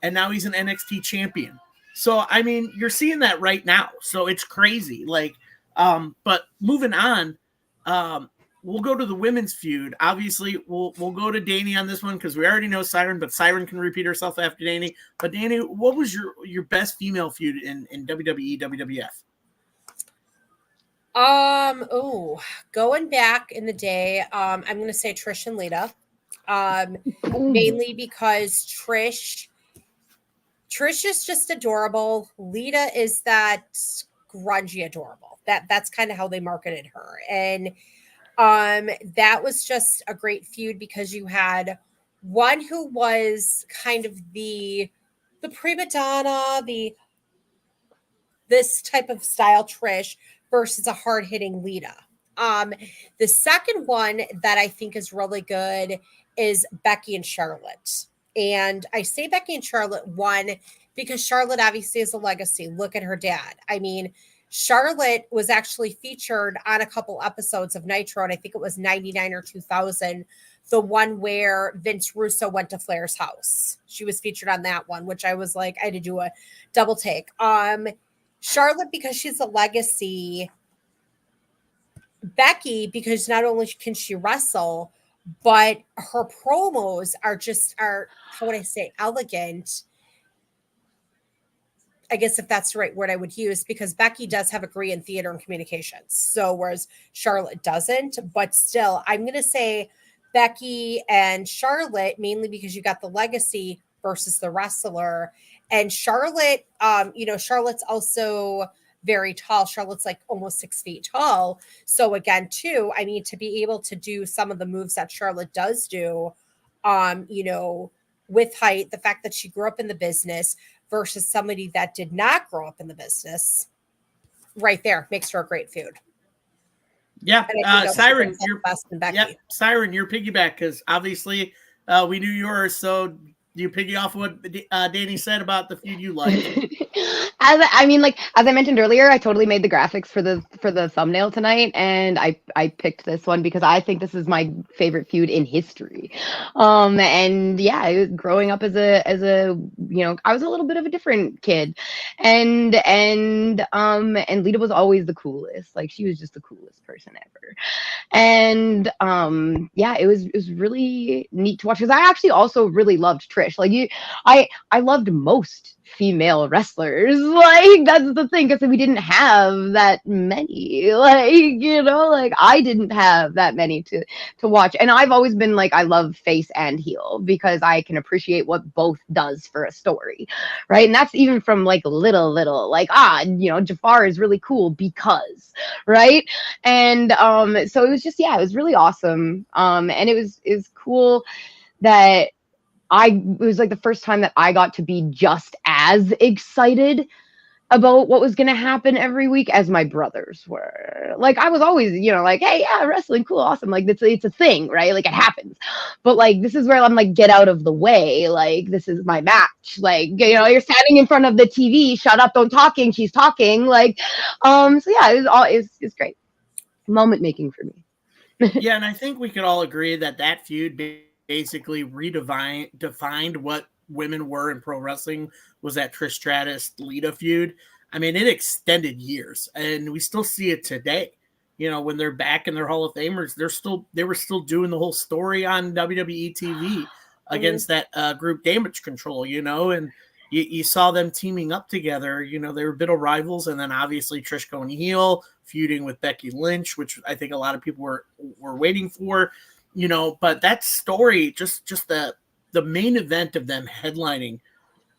and now he's an NXT champion. So, I mean, you're seeing that right now. So it's crazy. But moving on, we'll go to the women's feud. Obviously, we'll go to Danny on this one because we already know Siren, but Siren can repeat herself after Danny. But Danny, what was your best female feud in WWE, WWF? Going back in the day, I'm gonna say Trish and Lita. Mainly because Trish is just adorable. Lita is that grungy adorable. That's kind of how they marketed her. And that was just a great feud because you had one who was kind of the prima donna, this type of style Trish versus a hard-hitting Lita. The second one that I think is really good is Becky and Charlotte. And I say Becky and Charlotte, one, because Charlotte obviously is a legacy. Look at her dad. I mean, Charlotte was actually featured on a couple episodes of Nitro, and I think it was 99 or 2000, the one where Vince Russo went to Flair's house. She was featured on that one, which I was like, I had to do a double take. Charlotte, because she's a legacy. Becky, because not only can she wrestle, but her promos are how would I say, elegant. I guess if that's the right word I would use, because Becky does have a degree in theater and communications. So whereas Charlotte doesn't, but still, I'm going to say Becky and Charlotte, mainly because you got the legacy versus the wrestler. And Charlotte, Charlotte's also very tall. Charlotte's like almost 6 feet tall. So again, too, I mean, to be able to do some of the moves that Charlotte does do, with height, the fact that she grew up in the business versus somebody that did not grow up in the business, right there makes her a great feud. Yeah, Siren, Siren, you're piggyback because obviously we knew yours. So you piggy off what Danny said about the feud you like. As I mentioned earlier, I totally made the graphics for the thumbnail tonight, and I picked this one because I think this is my favorite feud in history. And yeah, growing up as a I was a little bit of a different kid, and Lita was always the coolest. Like, she was just the coolest person ever. And yeah, it was really neat to watch because I actually also really loved Trish. Like, I loved most female wrestlers. Like, that's the thing, because we didn't have that many. Like, like I didn't have that many to watch. And I've always been like, I love face and heel because I can appreciate what both does for a story. Right. And that's even from like little, like, Jafar is really cool because, right. And so it was just, yeah, it was really awesome. And it was cool that it was like the first time that I got to be just as excited about what was going to happen every week as my brothers were. Like, I was always, like, hey, yeah, wrestling, cool, awesome. Like, it's a thing, right? Like, it happens. But like, this is where I'm like, get out of the way. Like, this is my match. Like, you're standing in front of the TV. Shut up, don't talking. She's talking. Like, so yeah, it's great. Moment making for me. Yeah, and I think we could all agree that feud basically defined what women were in pro wrestling. Was that Trish Stratus Lita feud? I mean, it extended years, and we still see it today. When they're back in their Hall of Famers, they were still doing the whole story on WWE TV against that group Damage Control. And you saw them teaming up together. They were a bit of rivals, and then obviously Trish going heel, feuding with Becky Lynch, which I think a lot of people were waiting for. But that story, just the main event of them headlining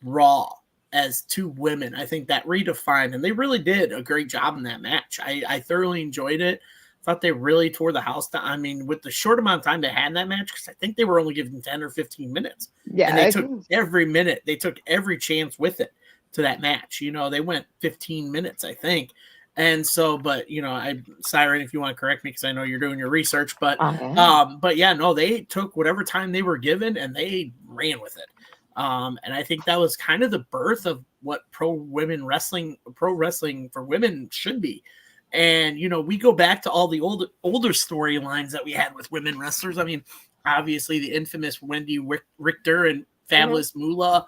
Raw as two women, I think that redefined, and they really did a great job in that match. I thoroughly enjoyed it. Thought they really tore the house down. I mean, with the short amount of time they had in that match, because I think they were only given 10 or 15 minutes. Yeah, and they took every minute. They took every chance with it to that match. They went 15 minutes, I think. And so, but Siren, if you want to correct me, because I know you're doing your research, but yeah, no, they took whatever time they were given and they ran with it. And I think that was kind of the birth of what pro wrestling for women should be. And we go back to all the older storylines that we had with women wrestlers. I mean, obviously the infamous Wendy Richter and Fabulous Moolah,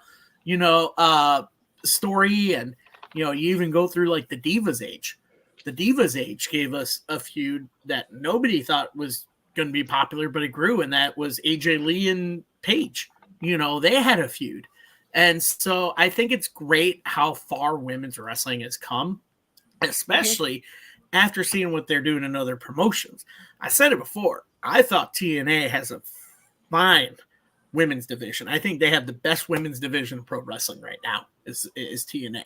story, and you even go through like the Divas Age. The Divas Age gave us a feud that nobody thought was going to be popular, but it grew, and that was AJ Lee and Paige. They had a feud. And so I think it's great how far women's wrestling has come, especially after seeing what they're doing in other promotions. I said it before. I thought TNA has a fine women's division. I think they have the best women's division of pro wrestling right now is TNA.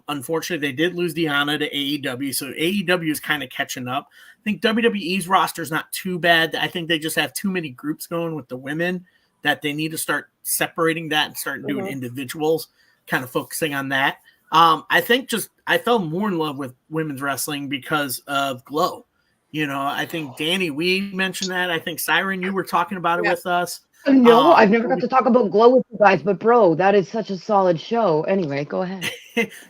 Unfortunately, they did lose Deanna to AEW, so AEW is kind of catching up. I think WWE's roster is not too bad. I think they just have too many groups going with the women that they need to start separating that and start doing individuals, kind of focusing on that. I think I fell more in love with women's wrestling because of Glow. I think Danny, we mentioned that. I think Siren, you were talking about it with us. No, I've never got to talk about Glow with you guys, but bro, that is such a solid show. Anyway, go ahead.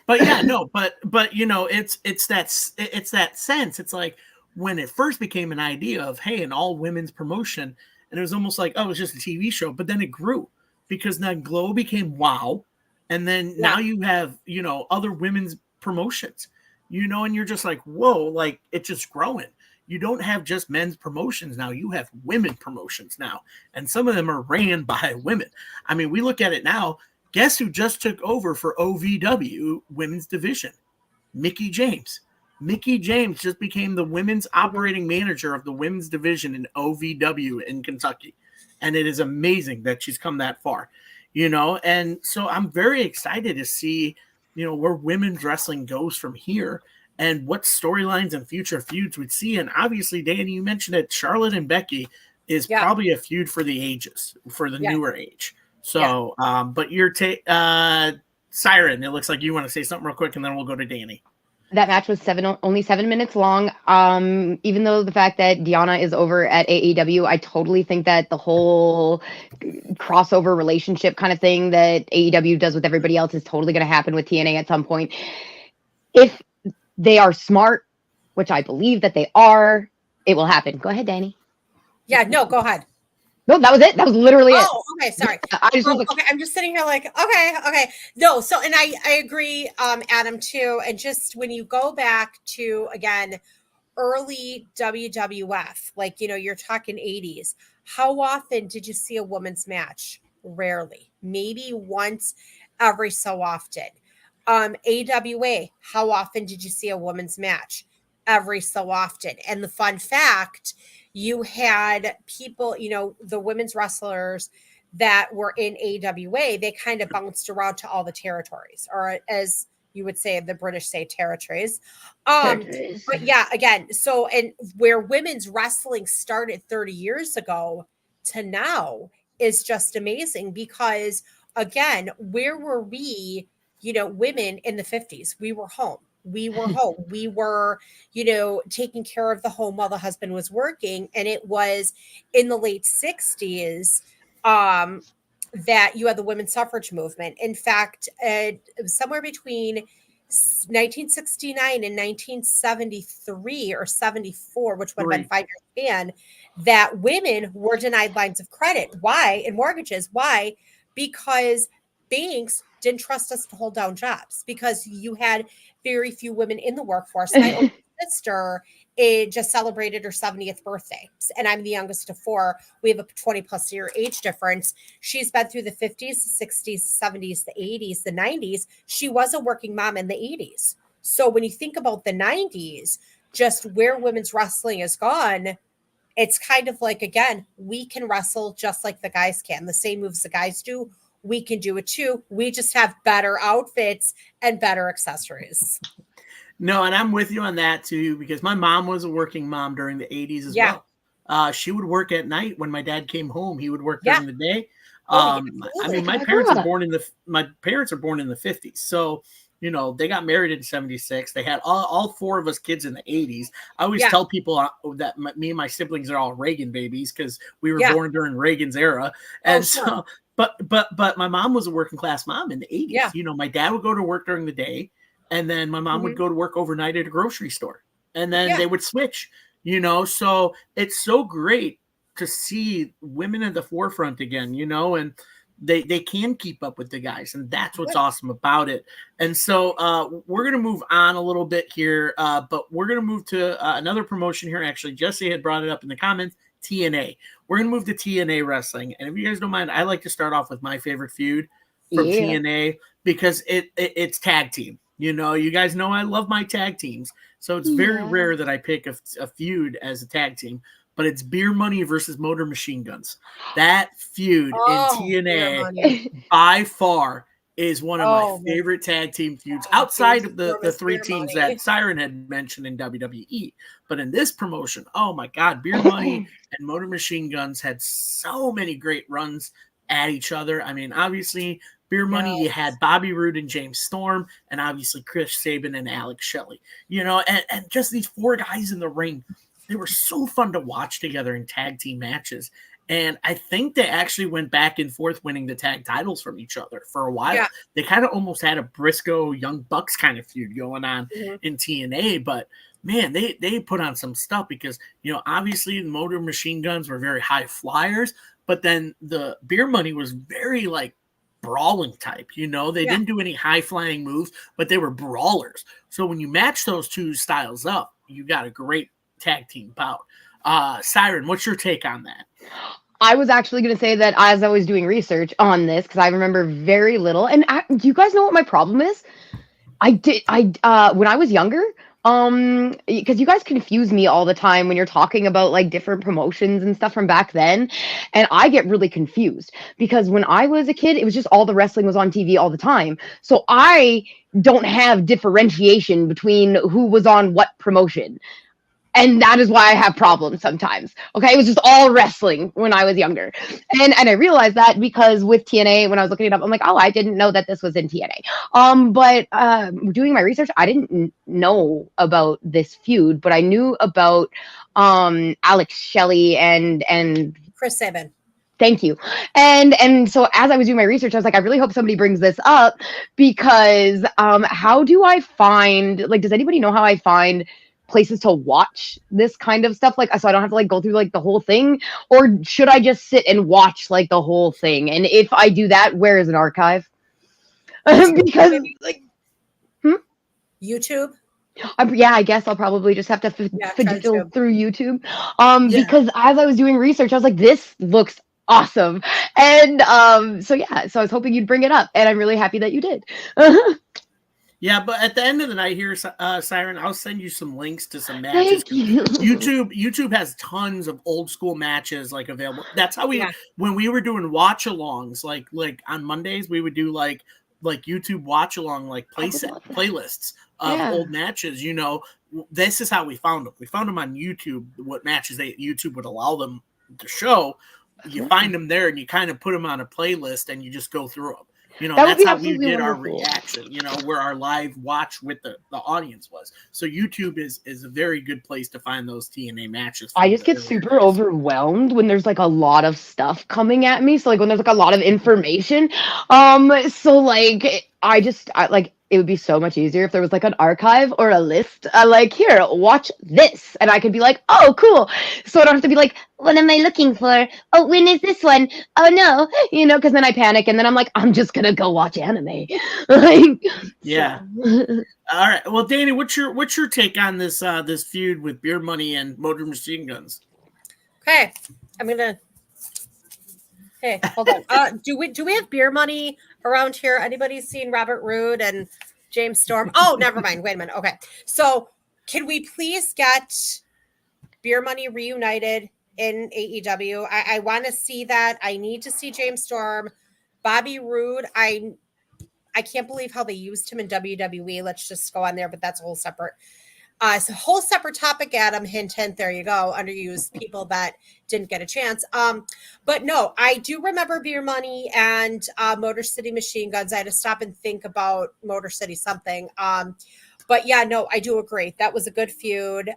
But yeah, no, but it's that sense. It's like when it first became an idea of, hey, an all women's promotion, and it was almost like, oh, it's just a TV show, but then it grew because then Glow became WOW, and then now you have other women's promotions, and you're just like, whoa, like it's just growing. You don't have just men's promotions now. You have women promotions now. And some of them are ran by women. I mean, we look at it now. Guess who just took over for OVW women's division? Mickie James. Mickie James just became the women's operating manager of the women's division in OVW in Kentucky. And it is amazing that she's come that far, And so I'm very excited to see, where women's wrestling goes from here. And what storylines and future feuds we'd see. And obviously, Danny, you mentioned that Charlotte and Becky is probably a feud for the ages, for the newer age. So, but your Siren, it looks like you want to say something real quick, and then we'll go to Danny. That match was only 7 minutes long. Even though the fact that Deanna is over at AEW, I totally think that the whole crossover relationship kind of thing that AEW does with everybody else is totally going to happen with TNA at some point. If they are smart, which I believe that they are, it will happen. Go ahead, Danny. Yeah, no, go ahead. No, that was it. That was literally it. Oh, okay, sorry. Okay, I'm just sitting here like, okay. No, so, and I agree, Adam, too. And just when you go back to, again, early WWF, like, you're talking 80s, how often did you see a women's match? Rarely. Maybe once every so often. AWA, how often did you see a women's match? Every so often. And the fun fact, you had people, the women's wrestlers that were in AWA, they kind of bounced around to all the territories, or as you would say, the British say territories. But yeah, again, so, and where women's wrestling started 30 years ago to now is just amazing, because again, where were we, women in the 50s? We were home. We were home. We were, taking care of the home while the husband was working. And it was in the late 60s that you had the women's suffrage movement. In fact, it was somewhere between 1969 and 1973 or 74, which would have been 5 years span, that women were denied lines of credit. Why? And mortgages. Why? Because banks didn't trust us to hold down jobs, because you had very few women in the workforce. My older sister just celebrated her 70th birthday, and I'm the youngest of four. We have a 20 plus year age difference. She's been through the 50s, the 60s, 70s, the 80s, the 90s. She was a working mom in the 80s. So when you think about the 90s, just where women's wrestling has gone, it's kind of like, again, we can wrestle just like the guys can. The same moves the guys do, we can do it too. We just have better outfits and better accessories. No, and I'm with you on that too, because my mom was a working mom during the 80s as well. She would work at night when my dad came home. He would work during the day. I mean, my parents are born in the 50s. So, they got married in 76. They had all four of us kids in the 80s. I always tell people that me and my siblings are all Reagan babies, because we were born during Reagan's era. And so, but my mom was a working class mom in the 80s. Yeah. My dad would go to work during the day, and then my mom would go to work overnight at a grocery store, and then they would switch, so it's so great to see women at the forefront again, and they can keep up with the guys, and that's what's awesome about it. And so we're going to move on a little bit here, but we're going to move to another promotion here. Actually, Jesse had brought it up in the comments, TNA. We're going to move to TNA wrestling. And if you guys don't mind, I like to start off with my favorite feud from TNA, because it's tag team. You guys know I love my tag teams. So it's very rare that I pick a feud as a tag team, but it's Beer Money versus Motor Machine Guns. That feud in TNA by far is one of my favorite tag team feuds, outside of the three teams that Siren had mentioned in WWE. But in this promotion, oh my God, Beer Money and Motor Machine Guns had so many great runs at each other. I mean, obviously, Beer Money, you had Bobby Roode and James Storm, and obviously Chris Sabin and Alex Shelley. And just these four guys in the ring, they were so fun to watch together in tag team matches. And I think they actually went back and forth winning the tag titles from each other for a while. Yeah. They kind of almost had a Briscoe Young Bucks kind of feud going on in TNA, but man, they put on some stuff, because, obviously the Motor Machine Guns were very high flyers, but then the Beer Money was very brawling type. They didn't do any high flying moves, but they were brawlers. So when you match those two styles up, you got a great tag team bout. Siren, what's your take on that? I was actually going to say that as I was doing research on this, because I remember very little. And do you guys know what my problem is? When I was younger, because you guys confuse me all the time when you're talking about different promotions and stuff from back then, and I get really confused, because when I was a kid, it was just all the wrestling was on TV all the time, so I don't have differentiation between who was on what promotion. And that is why I have problems sometimes. Okay, it was just all wrestling when I was younger, and I realized that because with TNA, when I was looking it up, I'm like, oh, I didn't know that this was in TNA. But doing my research, I didn't know about this feud, but I knew about Alex Shelley and Chris Sabin. Thank you. And so as I was doing my research, I was like, I really hope somebody brings this up, because how do I find, does anybody know how I find places to watch this kind of stuff, so I don't have to go through the whole thing, or should I just sit and watch the whole thing? And if I do that, where is an archive? Because YouTube. I guess I'll probably just have to fidget through YouTube. Because as I was doing research, I was like, this looks awesome. And so yeah, so I was hoping you'd bring it up, and I'm really happy that you did. Yeah, but at the end of the night here, Siren, I'll send you some links to some matches. Thank you. YouTube has tons of old school matches like available. That's how when we were doing watch alongs, like on Mondays, we would do like YouTube watch along like playlists of old matches. You know, this is how we found them. We found them on YouTube. What matches YouTube would allow them to show. You find them there, and you kind of put them on a playlist, and you just go through them. You know, that's how we did our reaction, you know, where our live watch with the audience was. So YouTube is a very good place to find those TNA matches. I just get super overwhelmed when there's like a lot of stuff coming at me. So like when there's like a lot of information. So like I like it would be so much easier if there was like an archive or a list. Like, here, watch this. And I could be like, oh, cool. So I don't have to be like, what am I looking for? Oh, when is this one? Oh, no. You know, because then I panic and then I'm like, I'm just going to go watch anime. Like, yeah. So. All right. Well, Danny, what's your take on this this feud with Beer Money and Motor Machine Guns? Okay. I'm going to. Hey, hold on. Do we have Beer Money around here? Anybody seen Robert Roode and James Storm? Oh, never mind. Wait a minute. Okay. So can we please get Beer Money reunited in AEW? I want to see that. I need to see James Storm. Bobby Roode, I can't believe how they used him in WWE. Let's just go on there, but that's a whole separate it's a whole separate topic, Adam. Hint, hint. There you go. Underused people that didn't get a chance. But no, I do remember Beer Money and Motor City Machine Guns. I had to stop and think about Motor City something. But yeah, no, I do agree. That was a good feud.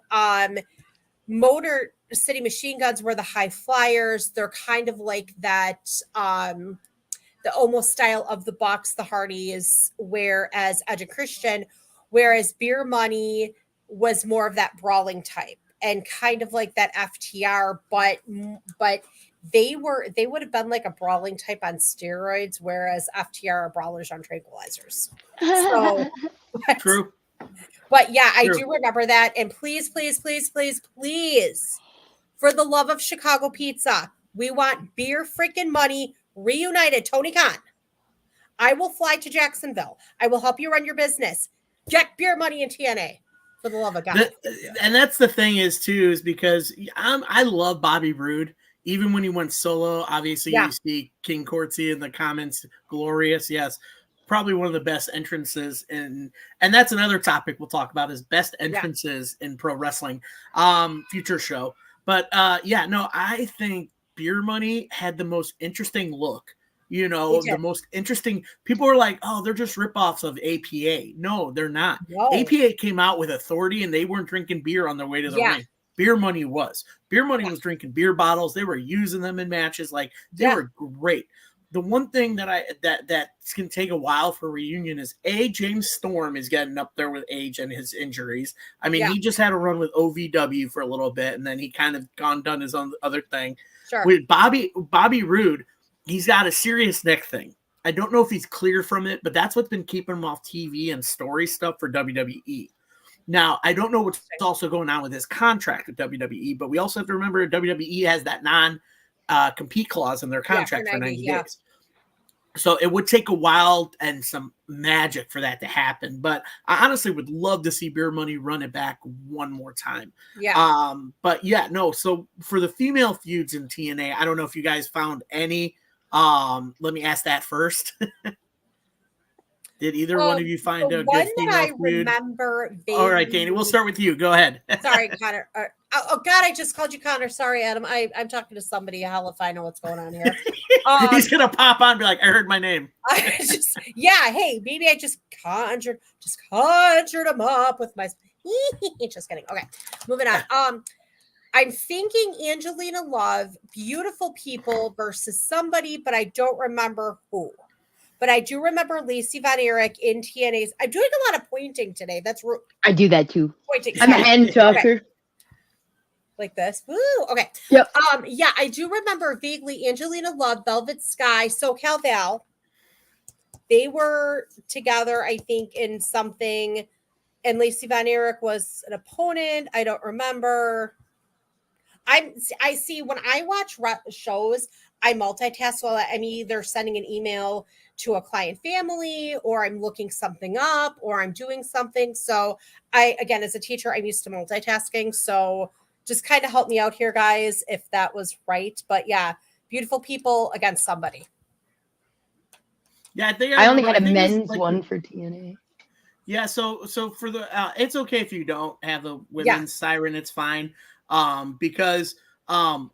Motor City Machine Guns were the high flyers. They're kind of like that, the almost style of the Bucks, the Hardys, whereas Edge and Christian, whereas Beer Money was more of that brawling type and kind of like that FTR, but they would have been like a brawling type on steroids, whereas FTR are brawlers on tranquilizers. So true. But yeah, I do remember that. And please, please, please, please, please, for the love of Chicago pizza, we want Beer freaking Money reunited. Tony Khan, I will fly to Jacksonville. I will help you run your business. Get Beer Money in TNA. For the love of God. And that's the thing is because I love Bobby Roode. Even when he went solo, obviously you see King Courtsy in the comments, glorious. Yes, probably one of the best entrances and that's another topic we'll talk about is best entrances in pro wrestling. Future show. But I think Beer Money had the most interesting look. You know, the most interesting people are like, oh, they're just ripoffs of APA. No, they're not. No. APA came out with authority and they weren't drinking beer on their way to the ring. Beer Money was. Beer Money was drinking beer bottles. They were using them in matches. Like they were great. The one thing that's gonna take a while for reunion is James Storm is getting up there with age and his injuries. I mean, he just had a run with OVW for a little bit and then he kind of done his own other thing. Sure. With Bobby Roode, he's got a serious neck thing. I don't know if he's clear from it, but that's what's been keeping him off TV and story stuff for WWE. Now, I don't know what's also going on with his contract with WWE, but we also have to remember WWE has that non-compete clause in their contract for 90 days. So it would take a while and some magic for that to happen. But I honestly would love to see Beer Money run it back one more time. Yeah. But yeah, no. So for the female feuds in TNA, I don't know if you guys found any. Let me ask that first. Did either one of you find a good female feud? Remember all right, Danny, we'll start with you. Go ahead. Sorry, Connor. Oh God, I just called you Connor. Sorry, Adam. I'm talking to somebody. Hell if I know what's going on here. He's gonna pop on and be like, I heard my name. Hey, maybe I just conjured him up with my just kidding. Okay, moving on. I'm thinking Angelina Love, Beautiful People versus somebody, but I don't remember who. But I do remember Lacey Von Erich in TNA's. I'm doing a lot of pointing today. That's I do that too. Pointing. I'm an end talker. Okay. Like this. Woo. Okay. Yep. Yeah, I do remember vaguely Angelina Love, Velvet Sky, SoCal Val. They were together, I think, in something. And Lacey Von Erich was an opponent. I don't remember. I see when I watch shows, I multitask while I'm either sending an email to a client family, or I'm looking something up, or I'm doing something. So again, as a teacher, I'm used to multitasking. So just kind of help me out here, guys, if that was right. But yeah, beautiful people against somebody. Yeah, I think I only remember. had a I think it was men's like one for TNA. Yeah, so for the it's okay if you don't have the Yeah. women's siren, it's fine. Because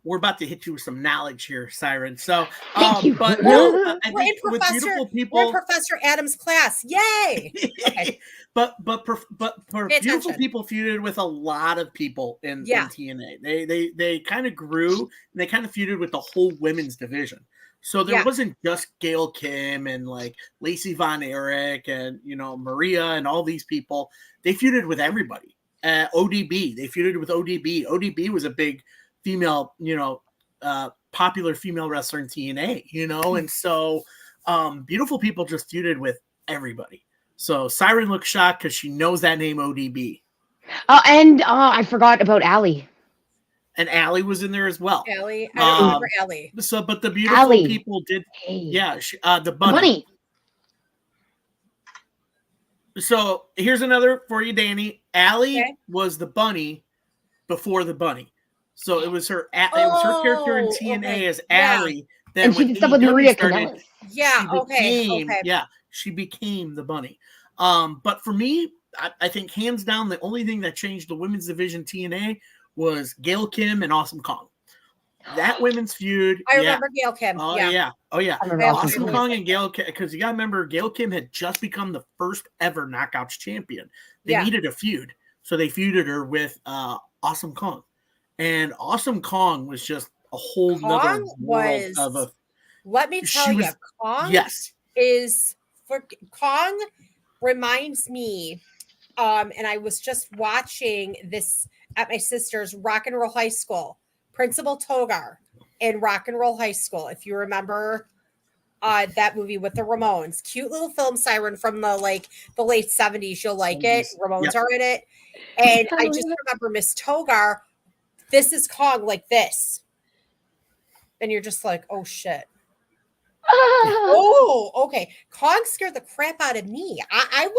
we're about to hit you with some knowledge here, Siren. So Thank you. but no, Woo! I We're in think with beautiful we're in people Professor Adams' class. Yay! Okay, but for pay beautiful attention. people feuded with a lot of people Yeah. in TNA. They kind of grew and they kind of feuded with the whole women's division. So there Yeah. wasn't just Gail Kim and like Lacey Von Erich and Maria and all these people. They feuded with everybody. ODB, they feuded with ODB. ODB was a big female, popular female wrestler in TNA, and so beautiful people just feuded with everybody. So Siren looks shocked because she knows that name ODB. Oh, and I forgot about Allie. And Allie was in there as well. Allie, I don't remember Allie. So, but the beautiful Allie. people did. Hey. Yeah, the bunny. So here's another for you, Danny. Allie was the bunny before the bunny. So it was her. It was her character in TNA as Allie. Then and she did stuff with Maria Kanellis. Yeah. Okay. Yeah, she became the bunny. But for me, I think hands down the only thing that changed the women's division TNA was Gail Kim and Awesome Kong. That women's feud. I remember Gail Kim. Oh yeah. Awesome Kong and Gail Kim, because you got to remember Gail Kim had just become the first ever Knockouts champion. They needed a feud, so they feuded her with Awesome Kong, and Awesome Kong was just a whole nother world of a. Let me tell you, Kong. Yes. Kong reminds me, and I was just watching this at my sister's Rock and Roll High School. Principal Togar in Rock and Roll High School. If you remember that movie with the Ramones, cute little film, Siren, from the late 70s. You'll like it. Ramones are in it. And I just remember Miss Togar. This is Kong like this. And you're just like, oh shit. Oh, okay. Kong scared the crap out of me. I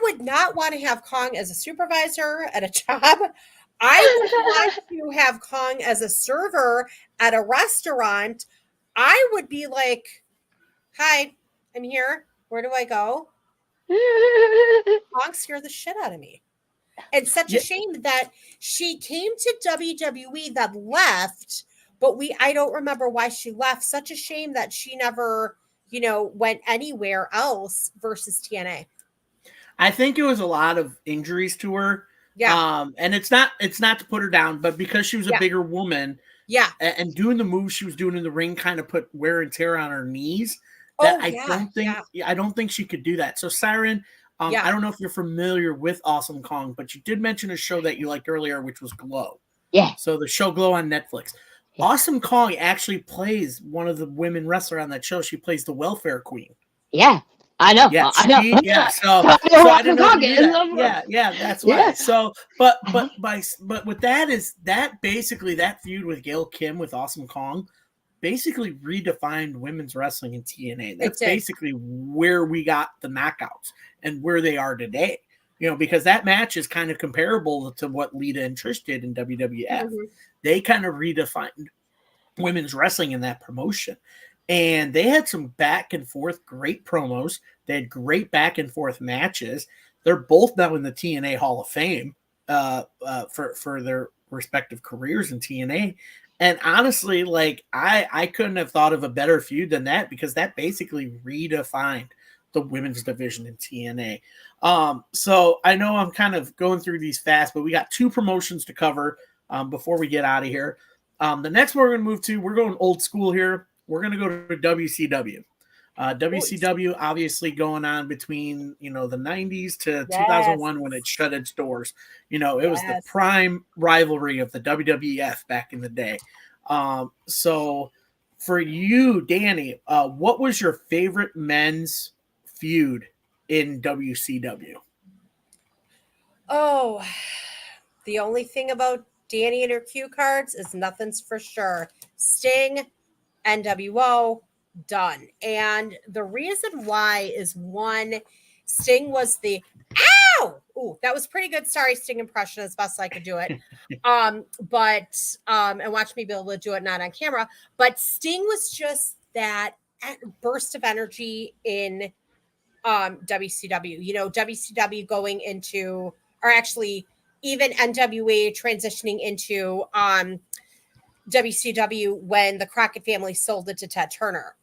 would not want to have Kong as a supervisor at a job. I would want to have Kong as a server at a restaurant. I would be like, hi, I'm here. Where do I go? Kong scared the shit out of me. It's such a shame that she came to WWE that left, but I don't remember why she left. Such a shame that she never, went anywhere else versus TNA. I think it was a lot of injuries to her. Yeah. And it's not to put her down, but because she was a bigger woman, and doing the moves she was doing in the ring kind of put wear and tear on her knees. I don't think she could do that. So Siren, I don't know if you're familiar with Awesome Kong, but you did mention a show that you liked earlier, which was Glow. Yeah. So the show Glow on Netflix. Yeah. Awesome Kong actually plays one of the women wrestler on that show. She plays the welfare queen. Yeah. I know. Yeah, I know. Yeah. So I didn't know that. Yeah, that's why. Yeah. So, but with that basically that feud with Gail Kim with Awesome Kong basically redefined women's wrestling in TNA. That's basically where we got the knockouts and where they are today. Because that match is kind of comparable to what Lita and Trish did in WWF. Mm-hmm. They kind of redefined women's wrestling in that promotion. And they had some back and forth great promos. They had great back and forth matches. They're both now in the TNA Hall of Fame for their respective careers in TNA. And honestly, I couldn't have thought of a better feud than that, because that basically redefined the women's division in TNA. So I know I'm kind of going through these fast, but we got two promotions to cover before we get out of here. The next one we're going to move to, we're going old school here. We're going to go to WCW. WCW obviously going on between, the 90s to 2001 when it shut its doors. It was the prime rivalry of the WWF back in the day. So for you, Danny, what was your favorite men's feud in WCW? Oh, the only thing about Danny and her cue cards is nothing's for sure. Sting, NWO, done. And the reason why is one, Sting was the ow. Ooh, that was pretty good. Sorry, Sting impression as best I could do it. And watch me be able to do it not on camera. But Sting was just that burst of energy in WCW. You know, WCW going into, or actually even NWA transitioning into WCW when the Crockett family sold it to Ted Turner.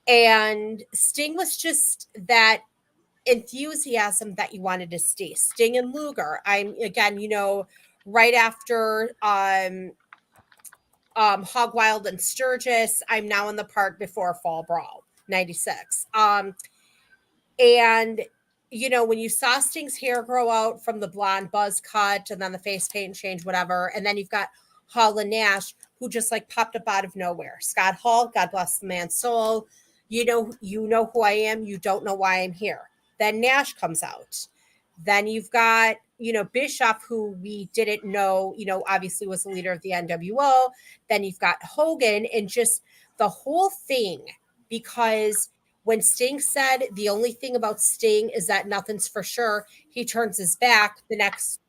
And Sting was just that enthusiasm that you wanted to see. Sting and Luger. I'm again, you know, right after Hog Wild and Sturgis, I'm now in the part before Fall Brawl, 96. And you know, when you saw Sting's hair grow out from the blonde buzz cut and then the face paint change, whatever, and then you've got Hall and Nash, who just like popped up out of nowhere. Scott Hall, God bless the man's soul. You know who I am. You don't know why I'm here. Then Nash comes out. Then you've got, you know, Bischoff, who we didn't know, you know, obviously was the leader of the NWO. Then you've got Hogan, and just the whole thing, because when Sting said the only thing about Sting is that nothing's for sure, he turns his back. The next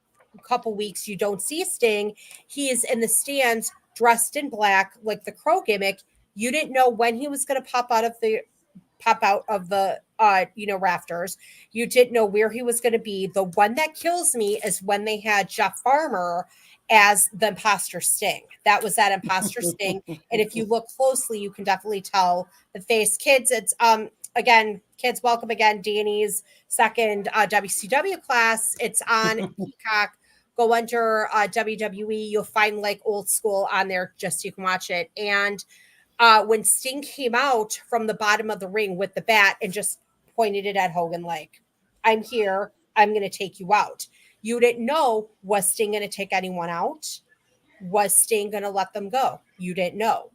couple weeks, you don't see Sting. He is in the stands dressed in black, like the Crow gimmick. You didn't know when he was going to pop out of the rafters. You didn't know where he was going to be. The one that kills me is when they had Jeff Farmer as the imposter Sting. That was that imposter Sting. And if you look closely, you can definitely tell the face. Kids, it's again, kids, welcome again. Danny's second WCW class. It's on Peacock. Go under WWE. You'll find like old school on there, just so you can watch it. And when Sting came out from the bottom of the ring with the bat and just pointed it at Hogan, like, I'm here, I'm going to take you out. You didn't know, was Sting going to take anyone out? Was Sting going to let them go? You didn't know.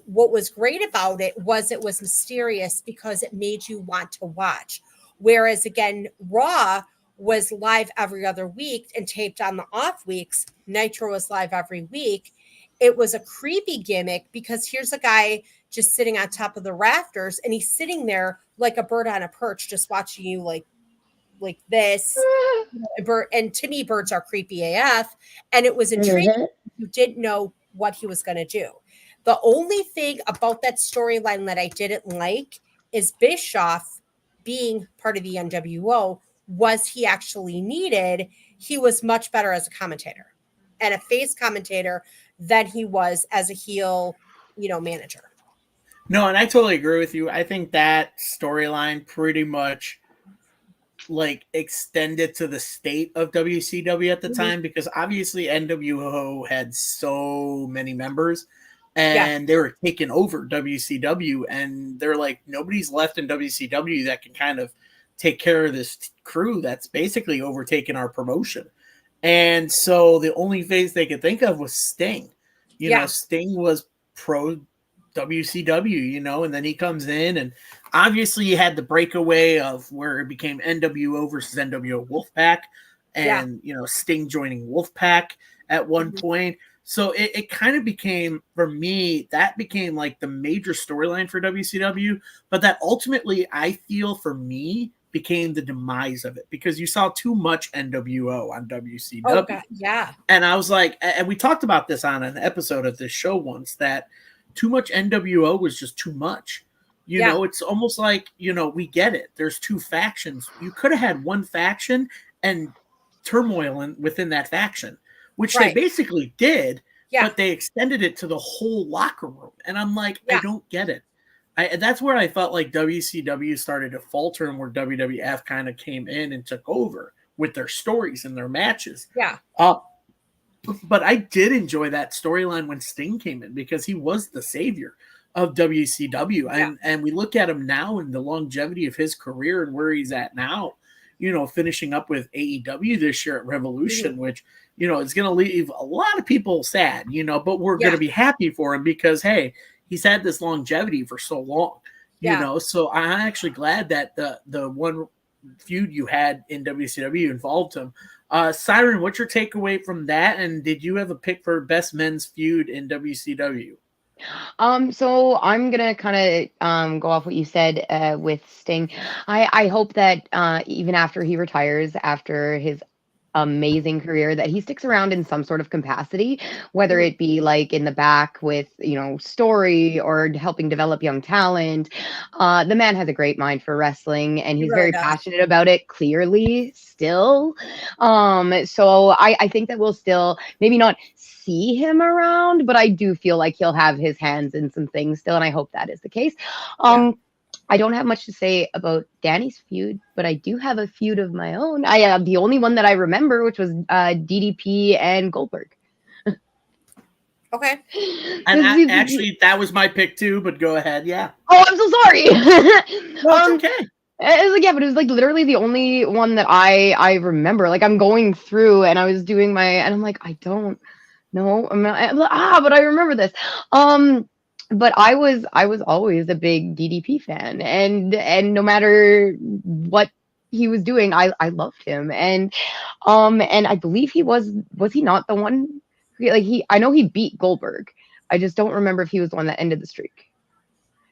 What was great about it was mysterious because it made you want to watch. Whereas again, Raw was live every other week and taped on the off weeks. Nitro was live every week. It was a creepy gimmick because here's a guy just sitting on top of the rafters, and he's sitting there like a bird on a perch, just watching you like this. And to me, birds are creepy AF. And it was intriguing. You didn't know what he was going to do. The only thing about that storyline that I didn't like is Bischoff being part of the NWO. Was he actually needed? He was much better as a commentator and a face commentator than he was as a heel, you know, manager. No, and I totally agree with you. I think that storyline pretty much like extended to the state of WCW at the time, because obviously NWO had so many members and they were taking over WCW, and they're like, nobody's left in WCW that can kind of take care of this crew that's basically overtaken our promotion. And so the only face they could think of was Sting. You know, Sting was pro WCW, you know, and then he comes in, and obviously you had the breakaway of where it became NWO versus NWO Wolfpack, and you know, Sting joining Wolfpack at one point. So it kind of became, for me, that became like the major storyline for WCW, but that ultimately I feel for me became the demise of it, because you saw too much NWO on WCW. Oh, God, yeah. And I was like, and we talked about this on an episode of this show once, that too much NWO was just too much. You know, it's almost like, you know, we get it. There's two factions. You could have had one faction and turmoil within that faction, which they basically did, but they extended it to the whole locker room. And I'm like, I don't get it. That's where I felt like WCW started to falter, and where WWF kind of came in and took over with their stories and their matches. But I did enjoy that storyline when Sting came in, because he was the savior of WCW. And we look at him now and the longevity of his career and where he's at now, you know, finishing up with AEW this year at Revolution, which, you know, is going to leave a lot of people sad, you know, but we're going to be happy for him because, hey, he's had this longevity for so long, you know. So I'm actually glad that the one feud you had in WCW involved him. Siren, what's your takeaway from that? And did you have a pick for best men's feud in WCW? So I'm gonna kind of go off what you said with Sting. I hope that even after he retires, after his amazing career, that he sticks around in some sort of capacity, whether it be like in the back with, story or helping develop young talent. The man has a great mind for wrestling, and He he's really very does. passionate about it, clearly still. So I think that we'll still maybe not see him around, but I do feel like he'll have his hands in some things still, and I hope that is the case. I don't have much to say about Danny's feud, but I do have a feud of my own. I the only one that I remember, which was DDP and Goldberg. Okay. And actually, that was my pick too. But go ahead, yeah. Oh, I'm so sorry. No, it's okay. It was like, yeah, but it was like literally the only one that I remember. Like I'm going through and I was doing and I'm like, I don't know. But I remember this. But I was always a big DDP fan, and no matter what he was doing, I loved him, and I believe he was he not the one, like I know he beat Goldberg. I just don't remember if he was the one that ended the streak.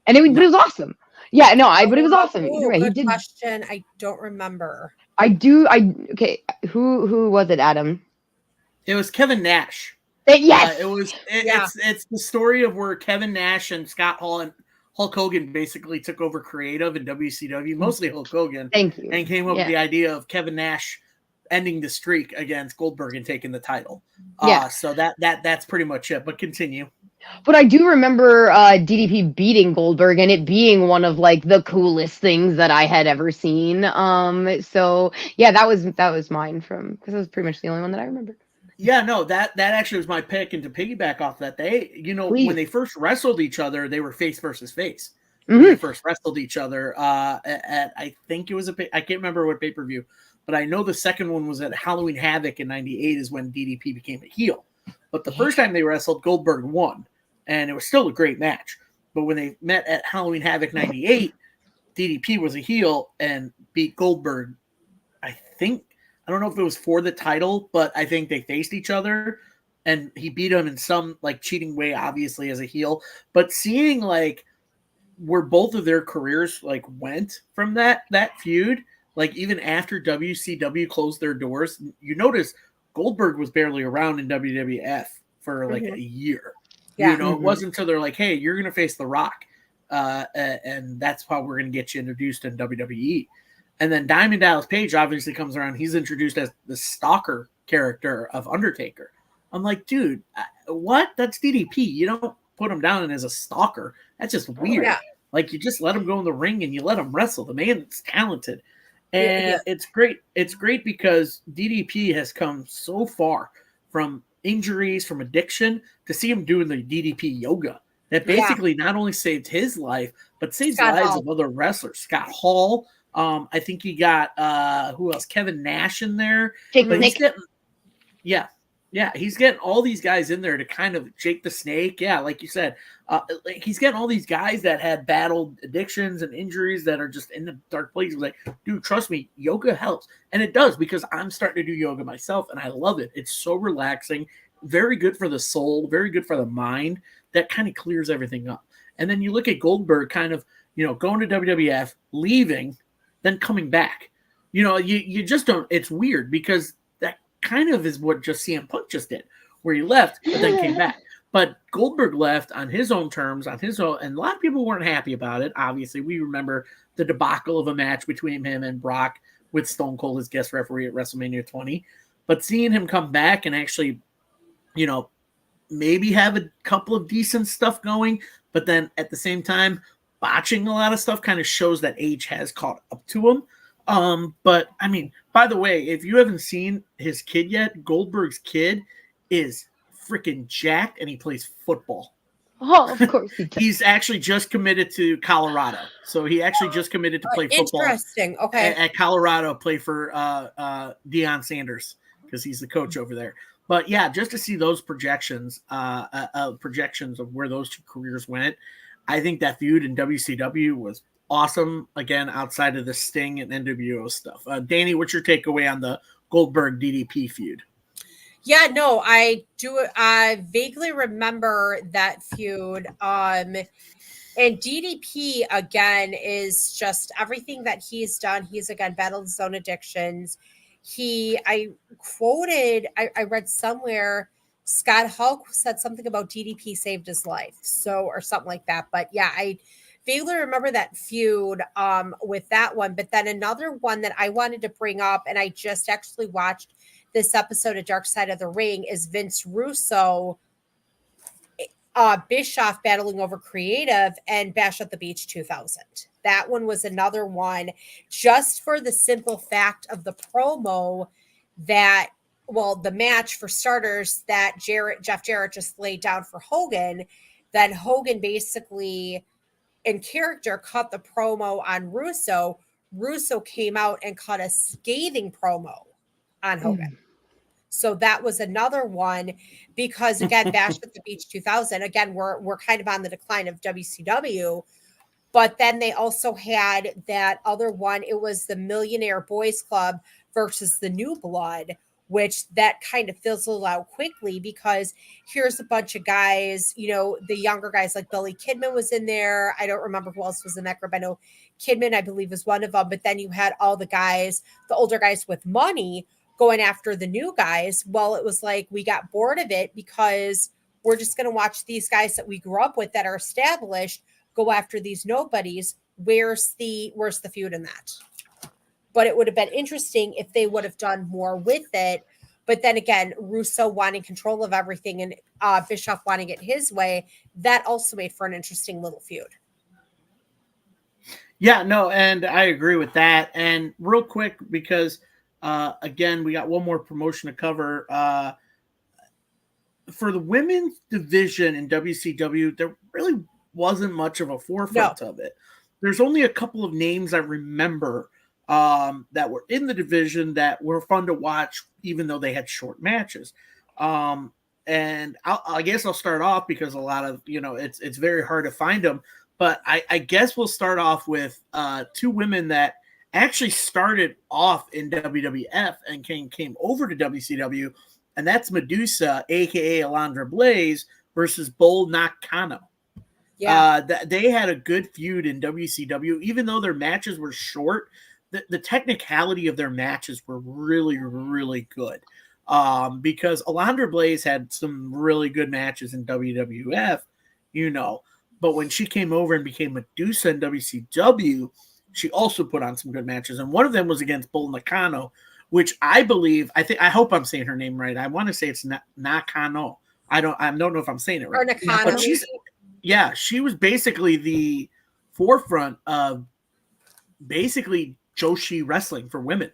And but it was awesome. Yeah, no, but it was awesome. You're right. He Good did. question. I don't remember. Okay. Who was it, Adam? It was Kevin Nash. Yes. It's the story of where Kevin Nash and Scott Hall and Hulk Hogan basically took over creative in WCW, mostly Hulk Hogan. Thank you. And came up with the idea of Kevin Nash ending the streak against Goldberg and taking the title. So that's pretty much it. But continue. But I do remember DDP beating Goldberg and it being one of like the coolest things that I had ever seen. So yeah, that was mine because it was pretty much the only one that I remember. Yeah, no, that actually was my pick, and to piggyback off that, when they first wrestled each other, they were face versus face. When they first wrestled each other at I think it was I can't remember what pay-per-view, but I know the second one was at Halloween Havoc in '98 is when DDP became a heel. But the first time they wrestled, Goldberg won, and it was still a great match. But when they met at Halloween Havoc '98, DDP was a heel and beat Goldberg. I don't know if it was for the title, but I think they faced each other and he beat him in some like cheating way, obviously as a heel. But seeing like where both of their careers like went from that feud, like even after WCW closed their doors, you notice Goldberg was barely around in WWF for like a year. Yeah. It wasn't until they're like, hey, you're going to face The Rock. And that's how we're going to get you introduced in WWE. And then Diamond Dallas Page obviously comes around. He's introduced as the stalker character of Undertaker. I'm like, dude, what? That's DDP. You don't put him down as a stalker. That's just weird. Yeah. Like, you just let him go in the ring and you let him wrestle. The man's talented. And it's great. It's great because DDP has come so far from injuries, from addiction, to see him doing the DDP yoga. That basically not only saved his life, but saves the lives of other wrestlers. Scott Hall. I think he got who else? Kevin Nash in there. But he's getting, he's getting all these guys in there to kind of shake the snake. Yeah, like you said, he's getting all these guys that had battled addictions and injuries that are just in the dark place. Like, dude, trust me, yoga helps, and it does because I'm starting to do yoga myself, and I love it. It's so relaxing, very good for the soul, very good for the mind. That kind of clears everything up. And then you look at Goldberg, kind of, going to WWF, leaving. Then coming back, you just don't. It's weird because that kind of is what just CM Punk just did, where he left but then came back. But Goldberg left on his own terms, and a lot of people weren't happy about it. Obviously, we remember the debacle of a match between him and Brock with Stone Cold as guest referee at WrestleMania 20. But seeing him come back and actually, maybe have a couple of decent stuff going, but then at the same time, botching a lot of stuff kind of shows that age has caught up to him. But I mean, by the way, if you haven't seen his kid yet, Goldberg's kid is freaking jacked and he plays football. Oh, of course he does. He's actually just committed to Colorado. So he actually just committed to play football. Interesting. Okay. At Colorado, play for Deion Sanders because he's the coach over there. But yeah, just to see those projections of where those two careers went, I think that feud in WCW was awesome. Again, outside of the Sting and NWO stuff. Danny, what's your takeaway on the Goldberg DDP feud? Yeah, no, I do. I vaguely remember that feud. And DDP again is just everything that he's done. He's again battled his own addictions. I I read somewhere Scott Hulk said something about DDP saved his life, so or something like that. But yeah, I vaguely remember that feud with that one. But then another one that I wanted to bring up, and I just actually watched this episode of Dark Side of the Ring, is Vince Russo Bischoff battling over creative and Bash at the Beach 2000. That one was another one just for the simple fact of the promo that, well, the match for starters that Jeff Jarrett just laid down for Hogan. Then Hogan basically in character cut the promo on Russo. Russo came out and cut a scathing promo on Hogan. So that was another one because again, Bash at the Beach 2000, again, we're kind of on the decline of WCW, but then they also had that other one. It was the Millionaire Boys Club versus the New Blood, which that kind of fizzled out quickly because here's a bunch of guys, you know, the younger guys like Billy Kidman was in there. I don't remember who else was in that group. I know Kidman, I believe, was one of them, but then you had all the guys, the older guys with money going after the new guys. Well, it was like we got bored of it because we're just going to watch these guys that we grew up with that are established go after these nobodies. Where's the feud in that? But it would have been interesting if they would have done more with it. But then again, Russo wanting control of everything and Bischoff wanting it his way, that also made for an interesting little feud. Yeah, no, and I agree with that. And real quick, because again, we got one more promotion to cover. For the women's division in WCW, there really wasn't much of a forefront of it. There's only a couple of names I remember that were in the division that were fun to watch, even though they had short matches. And I guess I'll start off because a lot of, it's very hard to find them. But I guess we'll start off with two women that actually started off in WWF and came over to WCW, and that's Medusa, a.k.a. Alundra Blaze, versus Bull Nakano. Yeah. They had a good feud in WCW, even though their matches were short. The technicality of their matches were really, really good because Alundra Blaze had some really good matches in WWF, but when she came over and became Medusa in WCW, she also put on some good matches, and one of them was against Bull Nakano, which I hope I'm saying her name right. I want to say it's Nakano. I don't know if I'm saying it right. Or Nakano. But she was basically the forefront of basically Joshi wrestling for women.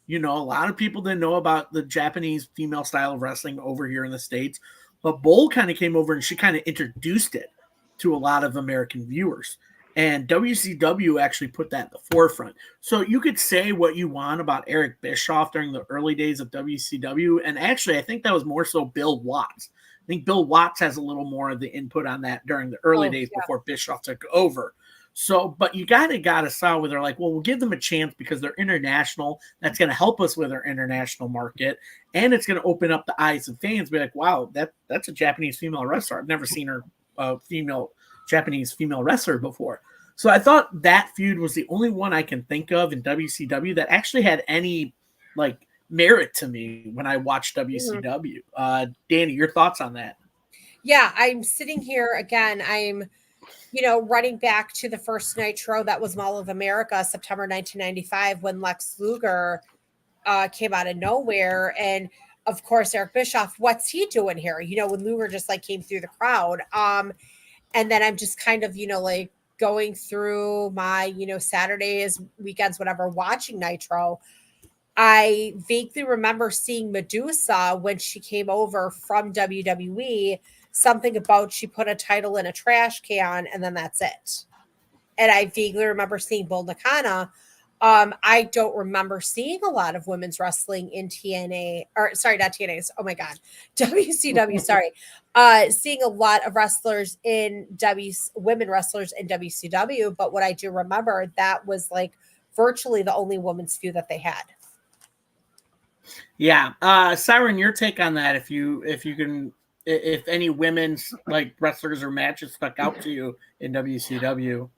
A lot of people didn't know about the Japanese female style of wrestling over here in the States, but Bull kind of came over and she kind of introduced it to a lot of American viewers. And WCW actually put that in the forefront. So you could say what you want about Eric Bischoff during the early days of WCW. And actually, I think that was more so Bill Watts. I think Bill Watts has a little more of the input on that during the early days before Bischoff took over. So, but you gotta start with, they're like, well, we'll give them a chance because they're international. That's going to help us with our international market. And it's going to open up the eyes of fans. Be like, wow, that's a Japanese female wrestler. I've never seen her Japanese female wrestler before. So I thought that feud was the only one I can think of in WCW that actually had any merit to me when I watched WCW. Danny, your thoughts on that? Yeah, I'm sitting here again. I'm, running back to the first Nitro that was Mall of America, September 1995, when Lex Luger came out of nowhere. And of course, Eric Bischoff, what's he doing here? When Luger just came through the crowd. And then I'm just kind of, going through my, Saturdays, weekends, whatever, watching Nitro. I vaguely remember seeing Medusa when she came over from WWE, something about she put a title in a trash can and then that's it. And I vaguely remember seeing Bull Nakano. I don't remember seeing a lot of women's wrestling in TNA, or sorry, not TNA. Oh my God, WCW. Sorry, seeing a lot of women wrestlers in WCW. But what I do remember, that was like virtually the only women's feud that they had. Yeah, Siren, your take on that? If you can, if any women's like wrestlers or matches stuck out to you in WCW.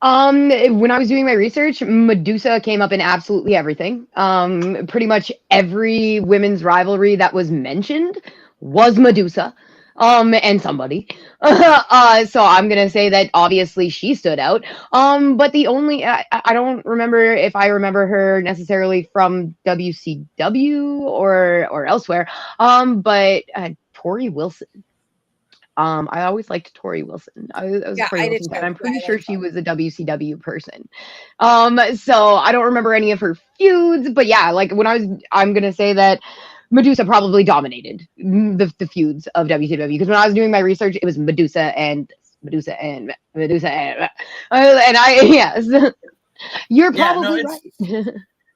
When I was doing my research, Medusa came up in absolutely everything. Pretty much every women's rivalry that was mentioned was Medusa. And somebody. So I'm gonna say that obviously she stood out. But the only I don't remember if I remember her necessarily from WCW or elsewhere. But Tori Wilson. I always liked Tori Wilson. I was a Yeah, Tori I did Wilson fan. too. I'm pretty Yeah, I sure like she that. was a WCW person. So I don't remember any of her feuds, but yeah, like I'm gonna say that Medusa probably dominated the feuds of WCW because when I was doing my research, it was Medusa and Medusa and Medusa and I yes, you're Yeah, no, probably it's right.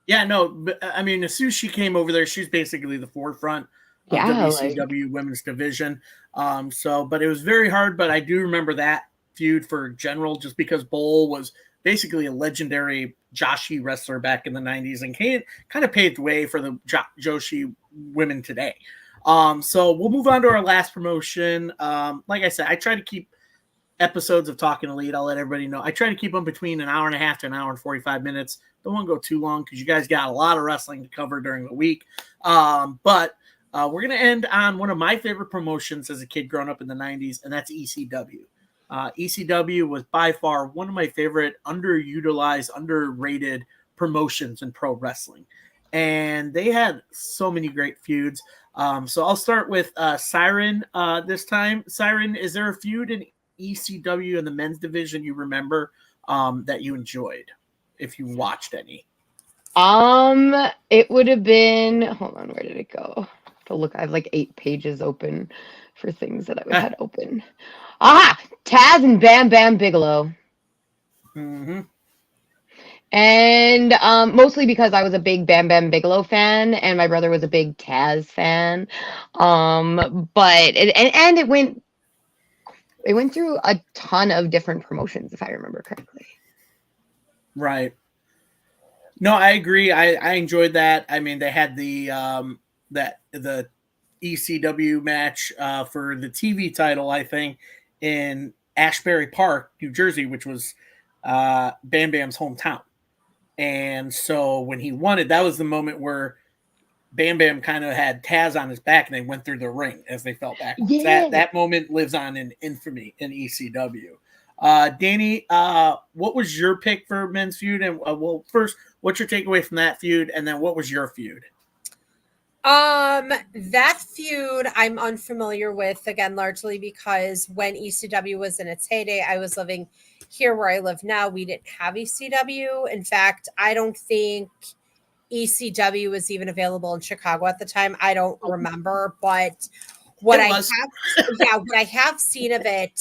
yeah, no. But, I mean, as soon as she came over there, she's basically the forefront of Yeah, like WCW women's division. But it was very hard. But I do remember that feud for General, just because Bull was basically a legendary Joshi wrestler back in the '90s and kind of paved the way for the Joshi women today. So we'll move on to our last promotion. Like I said, I try to keep episodes of Talking Elite. I'll let everybody know. I try to keep them between an hour and a half to an hour and 45 minutes. Don't want to go too long because you guys got a lot of wrestling to cover during the week. But we're going to end on one of my favorite promotions as a kid growing up in the 90s, and that's ECW. ECW was by far one of my favorite underutilized, underrated promotions in pro wrestling. And they had so many great feuds. So I'll start with Siren this time. Siren, is there a feud in ECW in the men's division you remember that you enjoyed, if you watched any? it would have been. Hold on, where did it go? To look, I have like 8 pages open for things that I had open. Ah, Taz and Bam Bam Bigelow. Mm-hmm. And mostly because I was a big Bam Bam Bigelow fan and my brother was a big Taz fan. And it went through a ton of different promotions if I remember correctly. Right. No, I agree. I enjoyed that. I mean, they had the ECW match for the TV title, I think, in Ashbury Park, New Jersey, which was Bam Bam's hometown. And so when he won it, that was the moment where Bam Bam kind of had Taz on his back and they went through the ring as they fell backwards. Yeah. That moment lives on in infamy in ECW. Danny, what was your pick for men's feud? And well, first, what's your takeaway from that feud? And then what was your feud? That feud I'm unfamiliar with, again, largely because when ECW was in its heyday, I was living here where I live now. We didn't have ECW. In fact, I don't think ECW was even available in Chicago at the time. I don't remember, but what I have seen of it,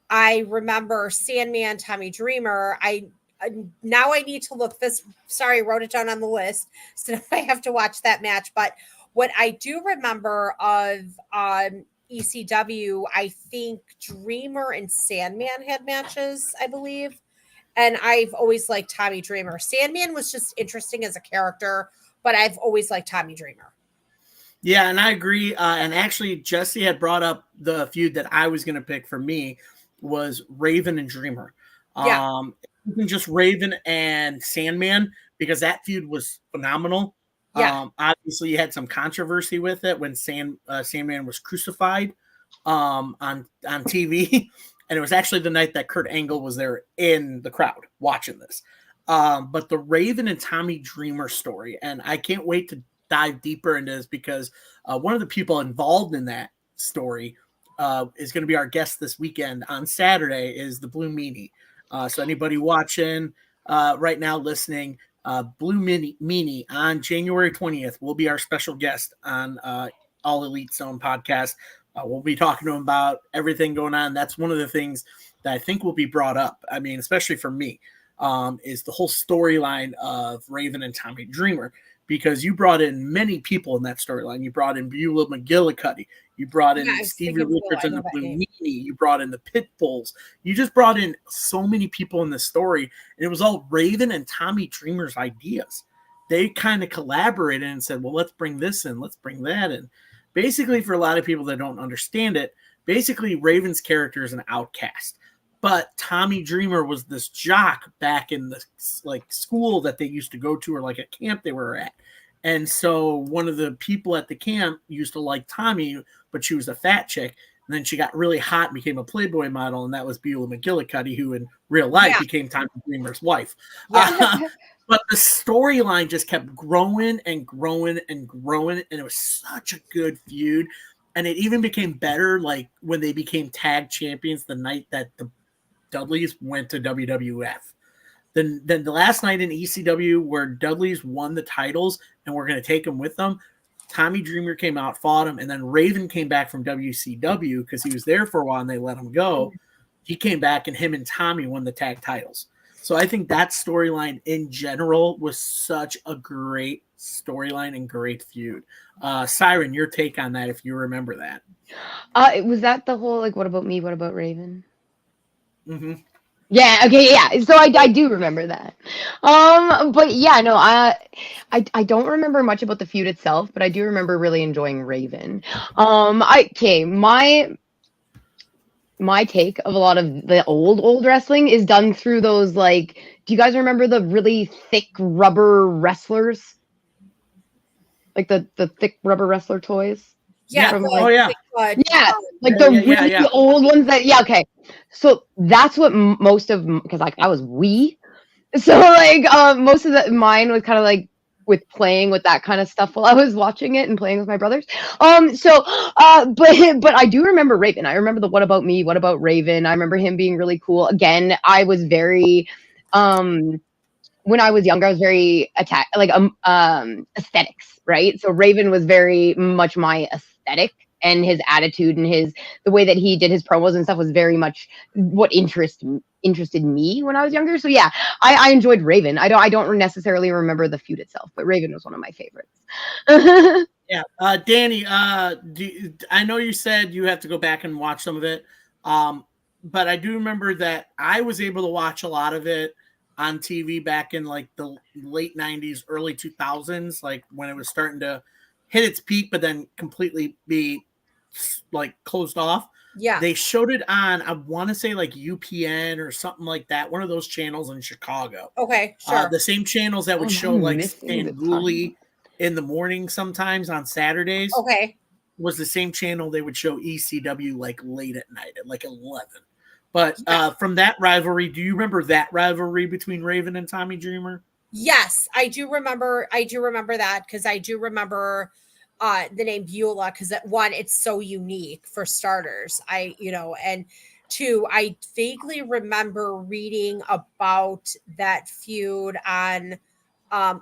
I remember Sandman, Tommy Dreamer. Now I need to look this. Sorry, I wrote it down on the list, so now I have to watch that match. But what I do remember of ECW, I think Dreamer and Sandman had matches, I believe. And I've always liked Tommy Dreamer. Sandman was just interesting as a character, but I've always liked Tommy Dreamer. Yeah, and I agree. And actually, Jesse had brought up the feud that I was going to pick for me was Raven and Dreamer. Yeah. Just Raven and Sandman, because that feud was phenomenal. Yeah. Obviously, you had some controversy with it when Sandman was crucified on TV. And it was actually the night that Kurt Angle was there in the crowd watching this. But the Raven and Tommy Dreamer story, and I can't wait to dive deeper into this because one of the people involved in that story is going to be our guest this weekend on Saturday is the Blue Meanie. So anybody watching right now, listening, Blue Meanie on January 20th will be our special guest on All Elite Zone podcast. We'll be talking to him about everything going on. That's one of the things that I think will be brought up. I mean, especially for me. is the whole storyline of Raven and Tommy Dreamer, because you brought in many people in that storyline. You brought in Beulah McGillicuddy. You brought in Stevie Richards and the Blue Meanie. You brought in the Pitbulls. You just brought in so many people in the story, and it was all Raven and Tommy Dreamer's ideas. They kind of collaborated and said, well, let's bring this in, let's bring that in. Basically, for a lot of people that don't understand it, basically Raven's character is an outcast. But Tommy Dreamer was this jock back in the school that they used to go to, or like a camp they were at. And so one of the people at the camp used to like Tommy, but she was a fat chick. And then she got really hot and became a Playboy model, and that was Beulah McGillicuddy, who in real life became Tommy Dreamer's wife. Yeah. But the storyline just kept growing and growing and growing, and it was such a good feud. And it even became better like when they became tag champions the night that the Dudleys went to WWF. Then the last night in ECW where Dudleys won the titles and we're going to take them with them, Tommy Dreamer came out, fought him, and then Raven came back from WCW because he was there for a while and they let him go. He came back and him and Tommy won the tag titles. So I think that storyline in general was such a great storyline and great feud. Siren, your take on that, if you remember that. Was that the whole, like, what about me? What about Raven? Mm-hmm. Yeah. Okay. Yeah. So I do remember that. But yeah, no, I don't remember much about the feud itself, but I do remember really enjoying Raven. My take of a lot of the old wrestling is done through those, like, do you guys remember the really thick rubber wrestlers? Like the thick rubber wrestler toys? Yeah. From, like, really old ones that, okay. So that's what most of, because like I was wee. So like most of mine was kind of like with playing with that kind of stuff while I was watching it and playing with my brothers. But I do remember Raven. I remember the What About Me, What About Raven. I remember him being really cool. Again, I was very when I was younger, I was very aesthetics, right? So Raven was very much my aesthetic, and his attitude and the way that he did his promos and stuff was very much what interested me when I was younger. So yeah, I enjoyed Raven. I don't necessarily remember the feud itself, but Raven was one of my favorites. Yeah, Danny, I know you said you have to go back and watch some of it, but I do remember that I was able to watch a lot of it on TV back in like the late 90s, early 2000s, like when it was starting to hit its peak, but then completely be like closed off. Yeah. They showed it on, I want to say like UPN or something like that, one of those channels in Chicago. Okay, sure. The same channels that would show like Stanguli in the morning sometimes on Saturdays. Okay. Was the same channel they would show ECW like late at night at like 11. But from that rivalry, do you remember that rivalry between Raven and Tommy Dreamer? Yes, I do remember that, because I do remember the name Beulah, because one, it's so unique for starters. And two, I vaguely remember reading about that feud on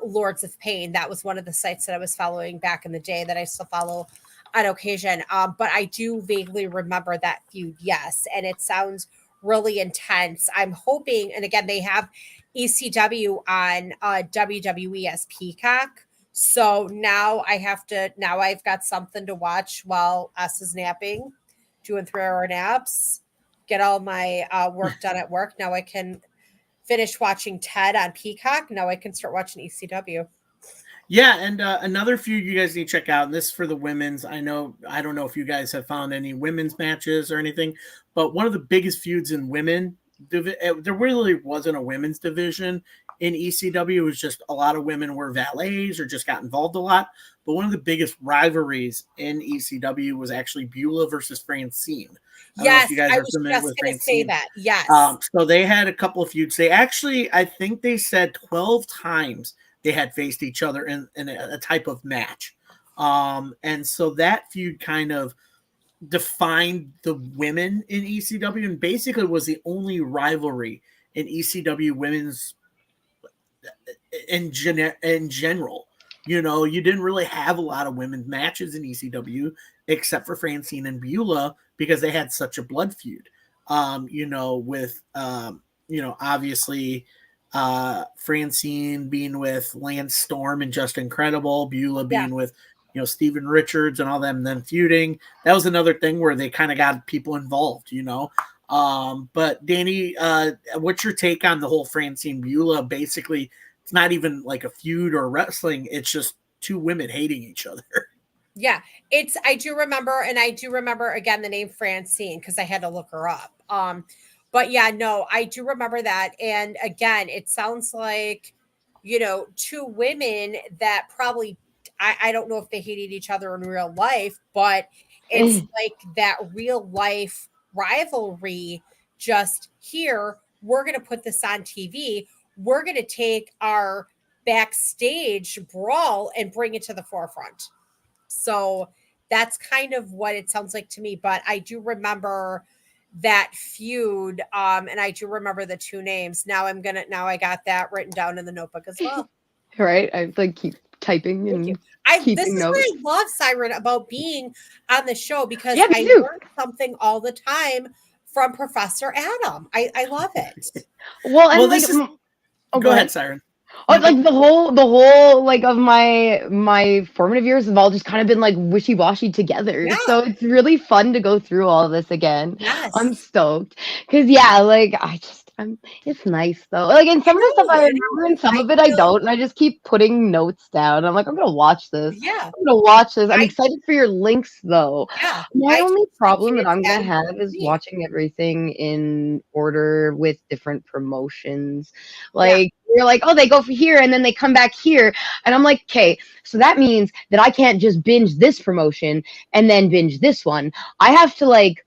Lords of Pain. That was one of the sites that I was following back in the day that I still follow on occasion. But I do vaguely remember that feud, yes. And it sounds really intense. I'm hoping, and again, they have ECW on WWE as Peacock. So now I've got something to watch while us is napping, doing 3-hour naps, get all my work done at work. Now I can finish watching Ted on Peacock. Now I can start watching ECW. Yeah, and another feud you guys need to check out, and this is for the women's. I don't know if you guys have found any women's matches or anything, but one of the biggest feuds in women, there really wasn't a women's division in ECW. It was just a lot of women were valets or just got involved a lot. But one of the biggest rivalries in ECW was actually Beulah versus Francine. Yes, I was just going to say that. Yes. So they had a couple of feuds. They actually, I think they said 12 times they had faced each other in a type of match. And so that feud kind of defined the women in ECW and basically was the only rivalry in ECW women's in general. You know, you didn't really have a lot of women's matches in ECW except for Francine and Beulah because they had such a blood feud. Obviously Francine being with Lance Storm and Just Incredible, Beulah being with, you know, Steven Richards and all them, then feuding. That was another thing where they kind of got people involved, you know. But Danny, what's your take on the whole Francine Beulah? Basically, it's not even like a feud or wrestling. It's just two women hating each other. Yeah, I do remember, and I do remember again the name Francine because I had to look her up. But yeah, no, I do remember that. And again, it sounds like, you know, two women that probably, I don't know if they hated each other in real life, but it's like that real life rivalry. Just here, we're going to put this on TV. We're going to take our backstage brawl and bring it to the forefront. So that's kind of what it sounds like to me. But I do remember that feud. And I do remember the two names. Now I got that written down in the notebook as well. Right. I like keep typing and This is notes. what I love, Siren, about being on the show, because Yeah, I learn something all the time from Professor Adam. I love it. Well, and this is. Go ahead, Siren. Oh, like the whole like of my formative years have all just kind of been like wishy-washy together. Yeah. So it's really fun to go through all this again. Yes. I'm stoked. Cause yeah, like it's nice though. Like, and some of the stuff I remember and some of it I don't, and I just keep putting notes down. I'm like, I'm gonna watch this. Yeah. I'm gonna watch this. I'm excited for your links though. Yeah. My only problem that I'm gonna have is watching everything in order with different promotions. Like you're like, oh, they go for here and then they come back here. And I'm like, okay, so that means that I can't just binge this promotion and then binge this one. I have to like,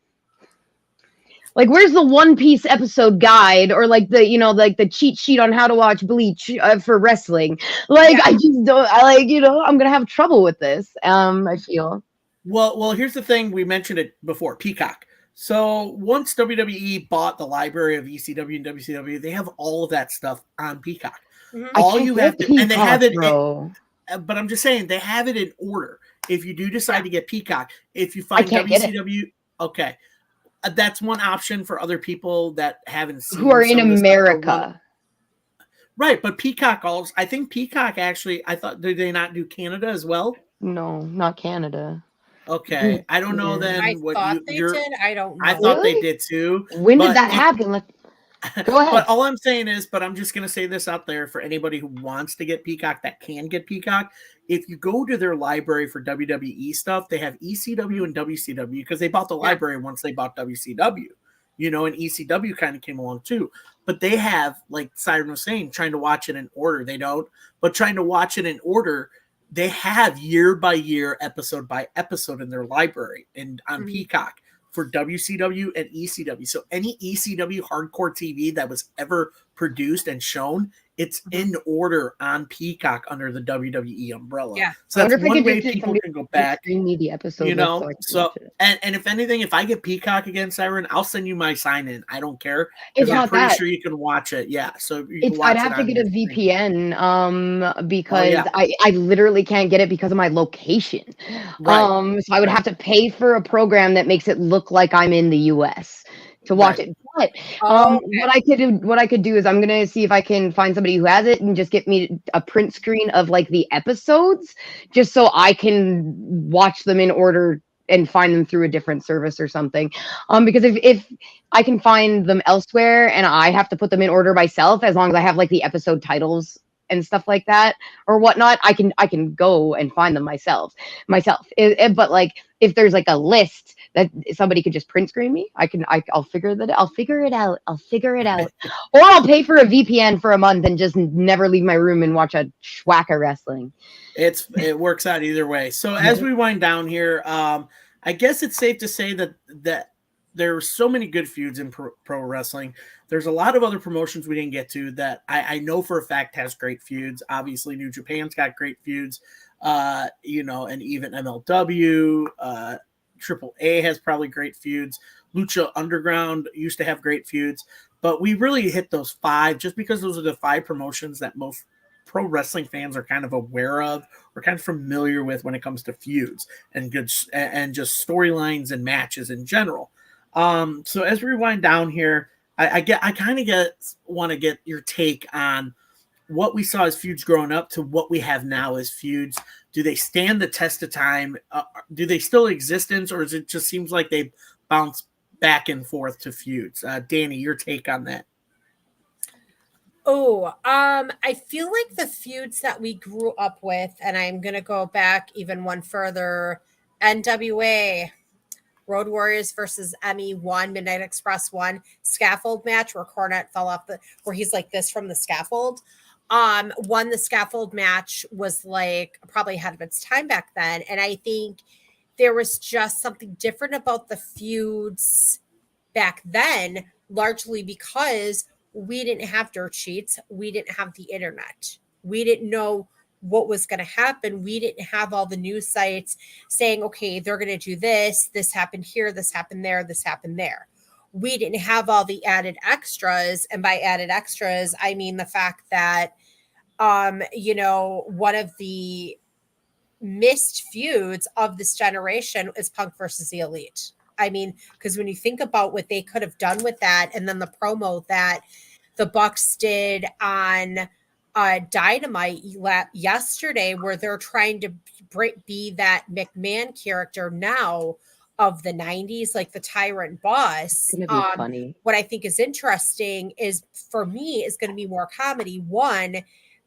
where's the One Piece episode guide or like the, you know, like the cheat sheet on how to watch Bleach for wrestling? Like, I just don't, you know, I'm going to have trouble with this. I feel. Well, here's the thing. We mentioned it before, Peacock. So once WWE bought the library of ECW and WCW, they have all of that stuff on Peacock. Mm-hmm. All you have to, Peacock, and they have it. But I'm just saying they have it in order. If you do decide to get Peacock, if you find WCW, okay, that's one option for other people that haven't seen who are in America. Right, but Peacock also. I think Peacock actually. I thought, did they not do Canada as well? No, not Canada. Okay, I don't know then. I thought they did. I don't know. I thought they did too. When did that happen? Go ahead. But all I'm saying is, I'm just going to say this out there for anybody who wants to get Peacock, that can get Peacock. If you go to their library for WWE stuff, they have ECW and WCW because they bought the library once they bought WCW, you know, and ECW kind of came along too. But they have, like Siren was saying, trying to watch it in order. They don't, but trying to watch it in order, they have year by year, episode by episode in their library and on Peacock for WCW and ECW. So any ECW hardcore TV that was ever produced and shown, it's in order on Peacock under the WWE umbrella. Yeah. So that's one way people can go back. The episode, you know, so and if anything, if I get Peacock again, Siren, I'll send you my sign-in. I don't care. It's I'm pretty sure you can watch it. Yeah. So you can watch I'd have to get a VPN because I literally can't get it because of my location. Right. So I would have to pay for a program that makes it look like I'm in the US to watch it. But what I could do is I'm gonna see if I can find somebody who has it and just get me a print screen of like the episodes, just so I can watch them in order and find them through a different service or something. Because if I can find them elsewhere and I have to put them in order myself, as long as I have like the episode titles and stuff like that or whatnot, I can go and find them myself. But like if there's like a list that somebody could just print screen me, I'll figure it out. Or I'll pay for a VPN for a month and just never leave my room and watch a schwacker wrestling. It works out either way. So as we wind down here, I guess it's safe to say that there are so many good feuds in pro wrestling. There's a lot of other promotions we didn't get to that I know for a fact has great feuds. Obviously, New Japan's got great feuds, you know, and even MLW, AAA has probably great feuds. Lucha Underground used to have great feuds, but we really hit those five just because those are the five promotions that most pro wrestling fans are kind of aware of or kind of familiar with when it comes to feuds and just storylines and matches in general. So as we wind down here, I kind of want to get your take on what we saw as feuds growing up to what we have now as feuds. Do they stand the test of time? Do they still exist, or is it just seems like they bounce back and forth to feuds? Danny, your take on that? Oh, I feel like the feuds that we grew up with, and I'm gonna go back even one further. NWA, Road Warriors versus ME1, Midnight Express 1, scaffold match where Cornette fell off where he's like this from the scaffold. One, the scaffold match was like probably ahead of its time back then. And I think there was just something different about the feuds back then, largely because we didn't have dirt sheets. We didn't have the internet. We didn't know what was going to happen. We didn't have all the news sites saying, okay, they're going to do this. This happened here. This happened there. This happened there. We didn't have all the added extras. And by added extras, I mean the fact that, one of the missed feuds of this generation is Punk versus the Elite. I mean, because when you think about what they could have done with that, and then the promo that the Bucks did on Dynamite yesterday, where they're trying to be that McMahon character now of the 90s, like the tyrant boss. It's gonna be funny. What I think is interesting is, for me, is going to be more comedy. One,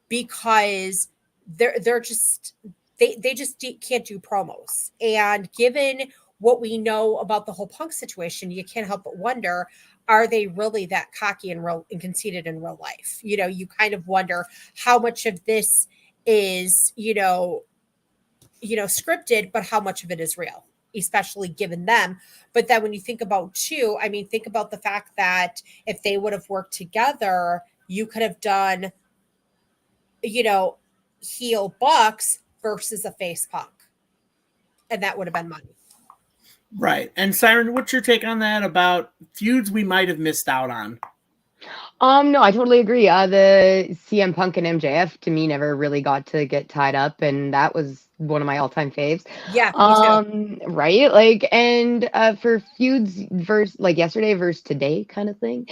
because they're just they just can't do promos, and given what we know about the whole Punk situation, you can't help but wonder, are they really that cocky and conceited in real life? You kind of wonder how much of this is, scripted, but how much of it is real, especially given them. But then when you think about too, I mean, think about the fact that if they would have worked together, you could have done, heel Bucks versus a face Punk. And that would have been money. Right. And Siren, what's your take on that about feuds we might have missed out on? No, I totally agree. The CM Punk and MJF to me never really got to get tied up, and that was one of my all-time faves. Yeah, me too. Right? Like, and for feuds versus like yesterday versus today kind of thing.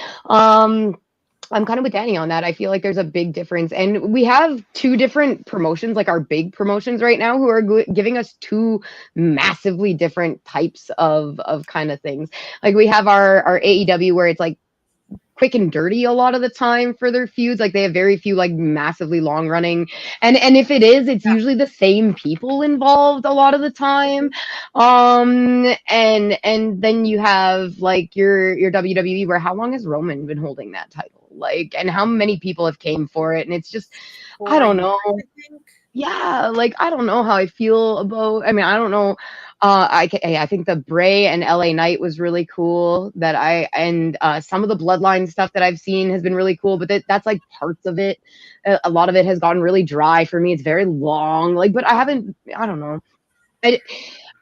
I'm kind of with Danny on that. I feel like there's a big difference. And we have two different promotions, like our big promotions right now, who are giving us two massively different types of kind of things. Like we have our AEW, where it's like quick and dirty a lot of the time for their feuds. Like they have very few like massively long running, and if it is, it's usually the same people involved a lot of the time. And then you have like your WWE, where how long has Roman been holding that title? Like, and how many people have came for it? And it's just, I don't know. Yeah, like I don't know how I feel about. I mean, I don't know. I think the Bray and LA Knight was really cool. And some of the Bloodline stuff that I've seen has been really cool. But that's like parts of it. A lot of it has gotten really dry for me. It's very long. Like, but I don't know.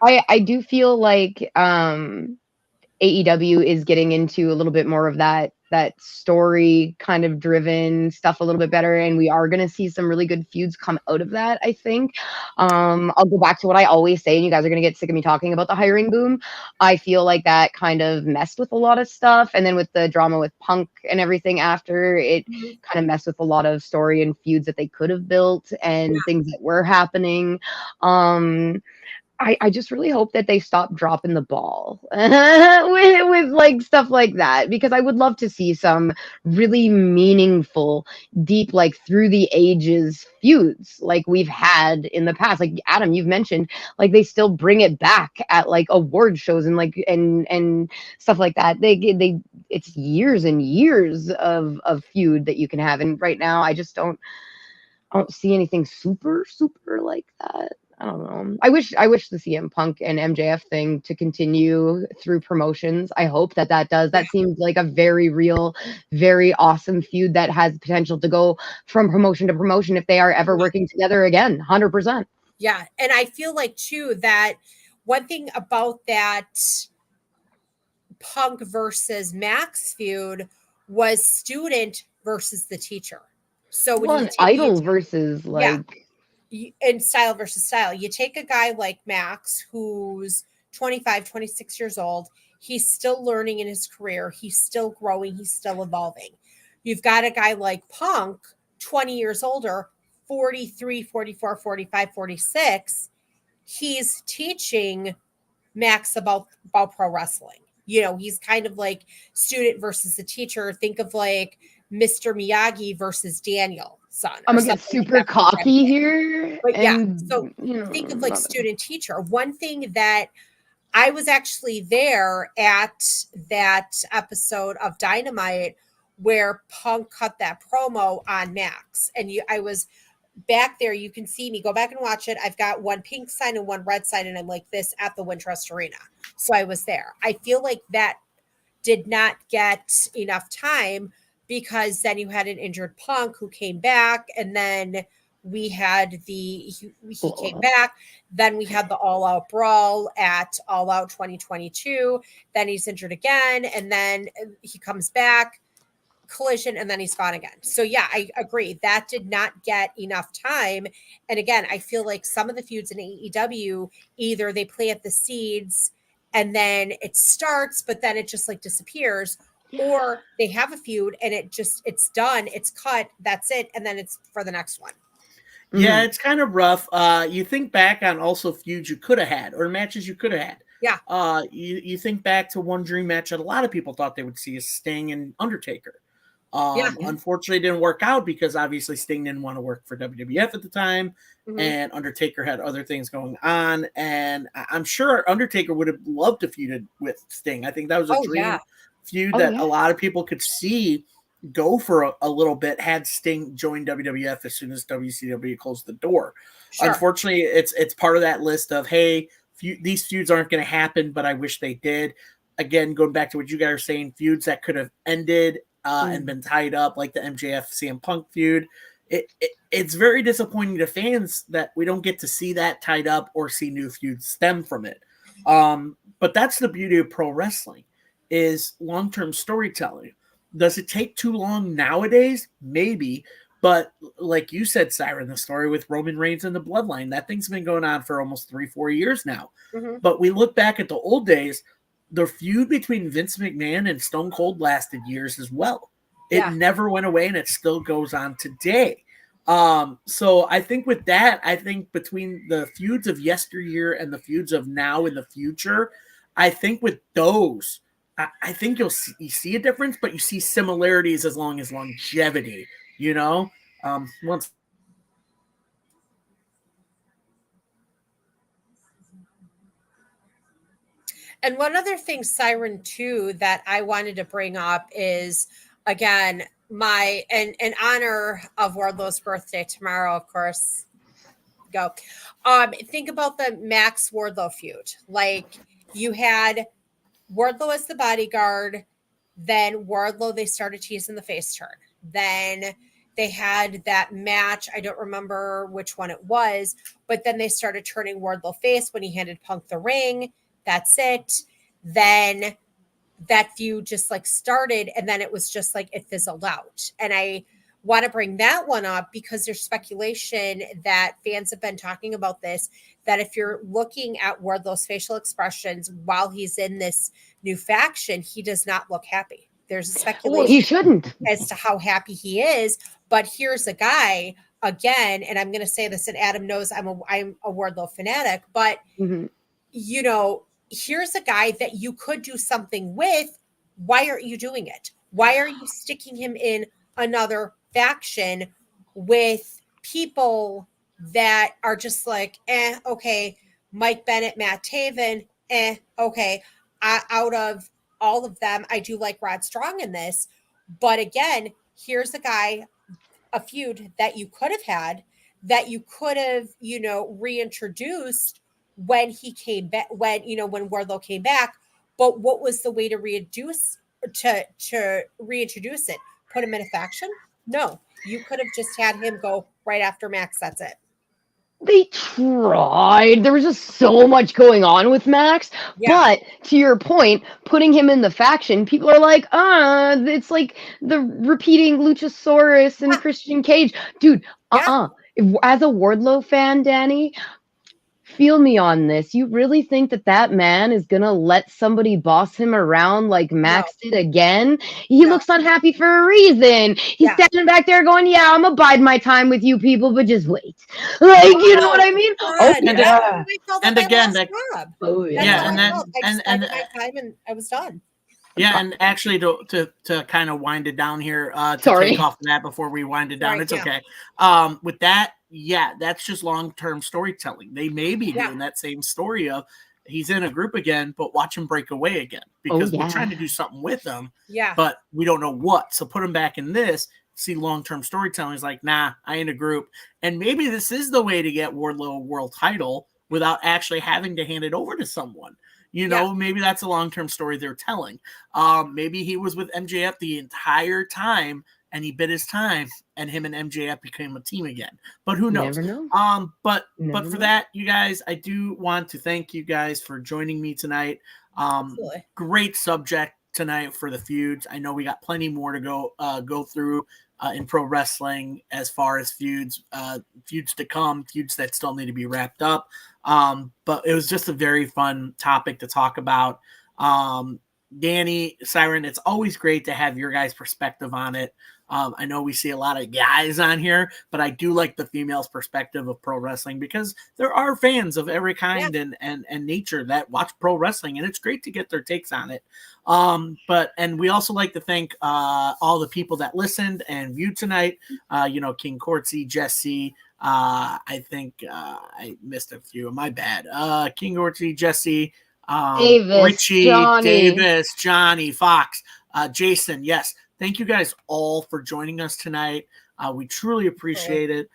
I do feel like AEW is getting into a little bit more of that story kind of driven stuff a little bit better, and we are going to see some really good feuds come out of that, I think. I'll go back to what I always say, and you guys are going to get sick of me talking about the hiring boom. I feel like that kind of messed with a lot of stuff, and then with the drama with Punk and everything after, it kind of messed with a lot of story and feuds that they could have built and things that were happening. I just really hope that they stop dropping the ball with like stuff like that, because I would love to see some really meaningful, deep, like through the ages feuds like we've had in the past. Like Adam, you've mentioned, like they still bring it back at like award shows and like and stuff like that. They it's years and years of feud that you can have, and right now I don't see anything super like that. I don't know. I wish the CM Punk and MJF thing to continue through promotions. I hope that does. That seems like a very real, very awesome feud that has potential to go from promotion to promotion if they are ever working together again. 100%. Yeah, and I feel like too that one thing about that Punk versus Max feud was student versus the teacher. So when idol versus like. In style versus style, you take a guy like Max, who's 25, 26 years old. He's still learning in his career. He's still growing. He's still evolving. You've got a guy like Punk, 20 years older, 43, 44, 45, 46. He's teaching Max about pro wrestling. You know, he's kind of like student versus the teacher. Think of like Mr. Miyagi versus Daniel son. I'm gonna get super cocky here, but yeah, and so think of like student teacher. One thing that I was actually there at that episode of Dynamite where Punk cut that promo on Max, and I was back there. You can see me. Go back and watch it. I've got one pink sign and one red sign, and I'm like this at the Wintrust Arena. So I was there. I feel like that did not get enough time because then you had an injured Punk who came back, and then we had he came back. Then we had the All Out Brawl at All Out 2022. Then he's injured again, and then he comes back. Collision, and then he's gone again. So yeah, I agree. That did not get enough time. And again, I feel like some of the feuds in AEW, either they plant the seeds and then it starts, but then it just like disappears, or they have a feud and it's done, it's cut, that's it, and then it's for the next one. Yeah, it's kind of rough. You think back on also feuds you could have had or matches you could have had. Yeah. You think back to one dream match that a lot of people thought they would see is Sting and Undertaker. Unfortunately, it didn't work out because obviously Sting didn't want to work for WWF at the time, and Undertaker had other things going on. And I'm sure Undertaker would have loved to feud with Sting. I think that was a dream feud that a lot of people could see go for a little bit had Sting joined WWF as soon as WCW closed the door. Sure. Unfortunately, it's part of that list of, hey, these feuds aren't going to happen, but I wish they did. Again, going back to what you guys are saying, feuds that could have ended and been tied up, like the MJF CM Punk feud. It's very disappointing to fans that we don't get to see that tied up or see new feuds stem from it. But that's the beauty of pro wrestling, is long-term storytelling. Does it take too long nowadays? Maybe. But like you said, Siren, the story with Roman Reigns and the Bloodline, that thing's been going on for almost 3-4 years now. But we look back at the old days, the feud between Vince McMahon and Stone Cold lasted years as well. It never went away, and it still goes on today. So I think with that, I think between the feuds of yesteryear and the feuds of now in the future, I think with those, I think you see a difference, but you see similarities as long as longevity, you know? Once. And one other thing, Siren, too, that I wanted to bring up is, again, in honor of Wardlow's birthday tomorrow, of course, go. Think about the Max Wardlow feud. Like, you had Wardlow as the bodyguard, then Wardlow, they started teasing the face turn. Then they had that match. I don't remember which one it was, but then they started turning Wardlow face when he handed Punk the ring. That's it. Then that feud just like started, and then it was just like it fizzled out. And I want to bring that one up because there's speculation that fans have been talking about this, that if you're looking at Wardlow's facial expressions while he's in this new faction, he does not look happy. There's a speculation he shouldn't as to how happy he is. But here's a guy, again, and I'm going to say this, and Adam knows I'm a Wardlow fanatic, but you know, here's a guy that you could do something with. Why aren't you doing it? Why are you sticking him in another faction with people that are just like, okay, Mike Bennett, Matt Taven, okay. Out of all of them, I do like Rod Strong in this. But again, here's a guy, a feud that you could have had, that you could have, reintroduced when he came back, when Wardlow came back. But what was the way to reintroduce it? Put him in a faction? No, you could have just had him go right after Max. That's it. They tried. There was just so much going on with Max. But to your point, putting him in the faction, people are like, it's like the repeating Luchasaurus and Christian Cage. Dude, As a Wardlow fan, Danny, feel me on this. You really think that that man is gonna let somebody boss him around like Max did again? He looks unhappy for a reason. He's standing back there going, "Yeah, I'm gonna bide my time with you people, but just wait." Like, you know what I mean? Oh yeah. And again, oh yeah. Yeah, and then I just bided my time and I was done. Yeah, and actually to kind of wind it down here, to Sorry. take off of that before we wind it down, it's okay. With that, yeah, that's just long-term storytelling. They may be doing that same story of he's in a group again, but watch him break away again because we're trying to do something with him. Yeah. But we don't know what. So put him back in this. See long-term storytelling is like, nah, I ain't a group. And maybe this is the way to get Wardlow a world title without actually having to hand it over to someone. You know, maybe that's a long-term story they're telling. Maybe he was with MJF the entire time and he bit his time and him and MJF became a team again. But who knows? Never know. But for that, you guys, I do want to thank you guys for joining me tonight. Great subject tonight for the feuds. I know we got plenty more to go through in pro wrestling as far as feuds to come, feuds that still need to be wrapped up. But it was just a very fun topic to talk about. Danny, Siren, it's always great to have your guys' perspective on it. I know we see a lot of guys on here, but I do like the females' perspective of pro wrestling because there are fans of every kind and nature that watch pro wrestling, and it's great to get their takes on it. And we also like to thank all the people that listened and viewed tonight. King Courtsy, Jesse. I think I missed a few. My bad. King Courtsy, Jesse, Davis, Richie, Johnny. Davis, Johnny, Fox, Jason. Yes. Thank you guys all for joining us tonight. We truly appreciate it.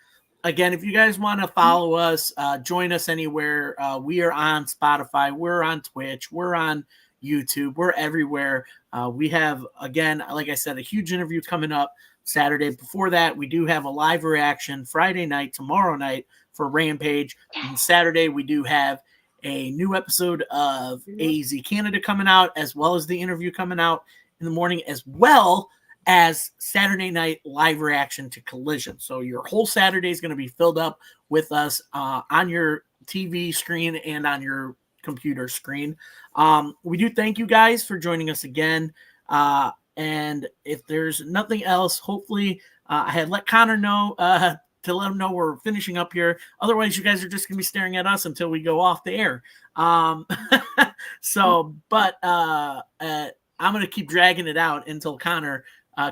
Again, if you guys want to follow us, join us anywhere. We are on Spotify. We're on Twitch. We're on YouTube. We're everywhere. We have, again, like I said, a huge interview coming up Saturday. Before that, we do have a live reaction Friday night, tomorrow night for Rampage. And Saturday, we do have a new episode of AZ Canada coming out, as well as the interview coming out in the morning, as well as Saturday night live reaction to Collision. So your whole Saturday is going to be filled up with us on your TV screen and on your computer screen. We do thank you guys for joining us again. And if there's nothing else, hopefully I had let Connor know to let him know we're finishing up here. Otherwise, you guys are just going to be staring at us until we go off the air. I'm going to keep dragging it out until Connor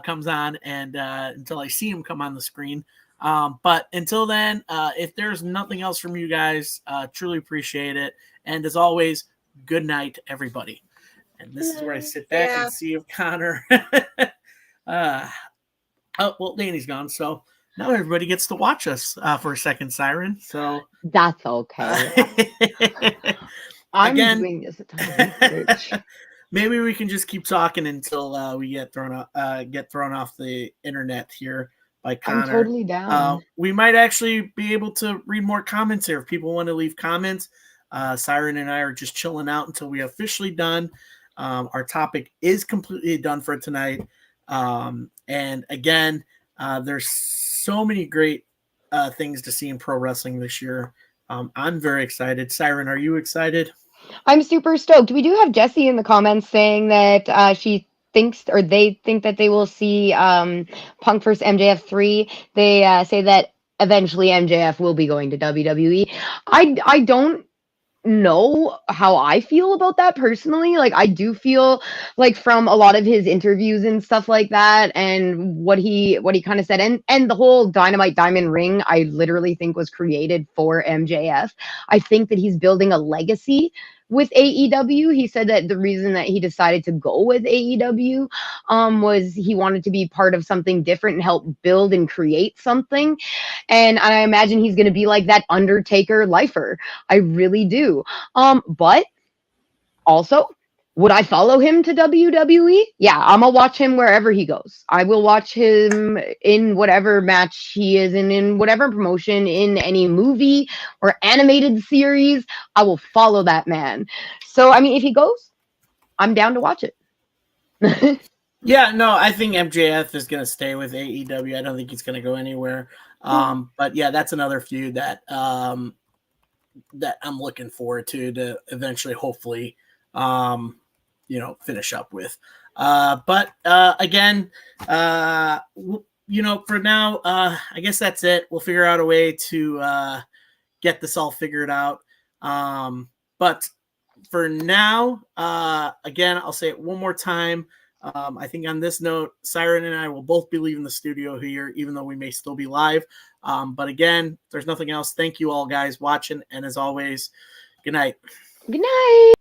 comes on and until I see him come on the screen. But until then, if there's nothing else from you guys, truly appreciate it. And as always, good night, everybody. And this is where I sit back and see if Connor. Well, Danny's gone, so now everybody gets to watch us for a second, Siren. So that's okay. I'm doing this a ton of research. Maybe we can just keep talking until we get thrown off the internet here by Connor. I'm totally down. We might actually be able to read more comments here if people want to leave comments. Siren and I are just chilling out until we officially done. Our topic is completely done for tonight. And again, there's so many great things to see in pro wrestling this year. I'm very excited. Siren, are you excited? I'm super stoked. We do have Jessie in the comments saying that she thinks, or they think that they will see Punk vs. MJF 3. They say that eventually MJF will be going to WWE. I don't know how I feel about that personally. Like, I do feel like from a lot of his interviews and stuff like that, and what he kind of said, and the whole Dynamite Diamond Ring, I literally think was created for MJF. I think that he's building a legacy with AEW. He said that the reason that he decided to go with AEW was he wanted to be part of something different and help build and create something. And I imagine he's going to be like that Undertaker lifer. I really do. But also, would I follow him to WWE? Yeah, I'm going to watch him wherever he goes. I will watch him in whatever match he is in whatever promotion, in any movie or animated series. I will follow that man. So, I mean, if he goes, I'm down to watch it. Yeah, no, I think MJF is going to stay with AEW. I don't think he's going to go anywhere. But yeah, that's another feud that that I'm looking forward to eventually, hopefully, finish up with. But again, for now, I guess that's it. We'll figure out a way to get this all figured out. But for now, again, I'll say it one more time. I think on this note, Siren and I will both be leaving the studio here, even though we may still be live. But again, if there's nothing else, thank you all guys watching. And as always, good night. Good night.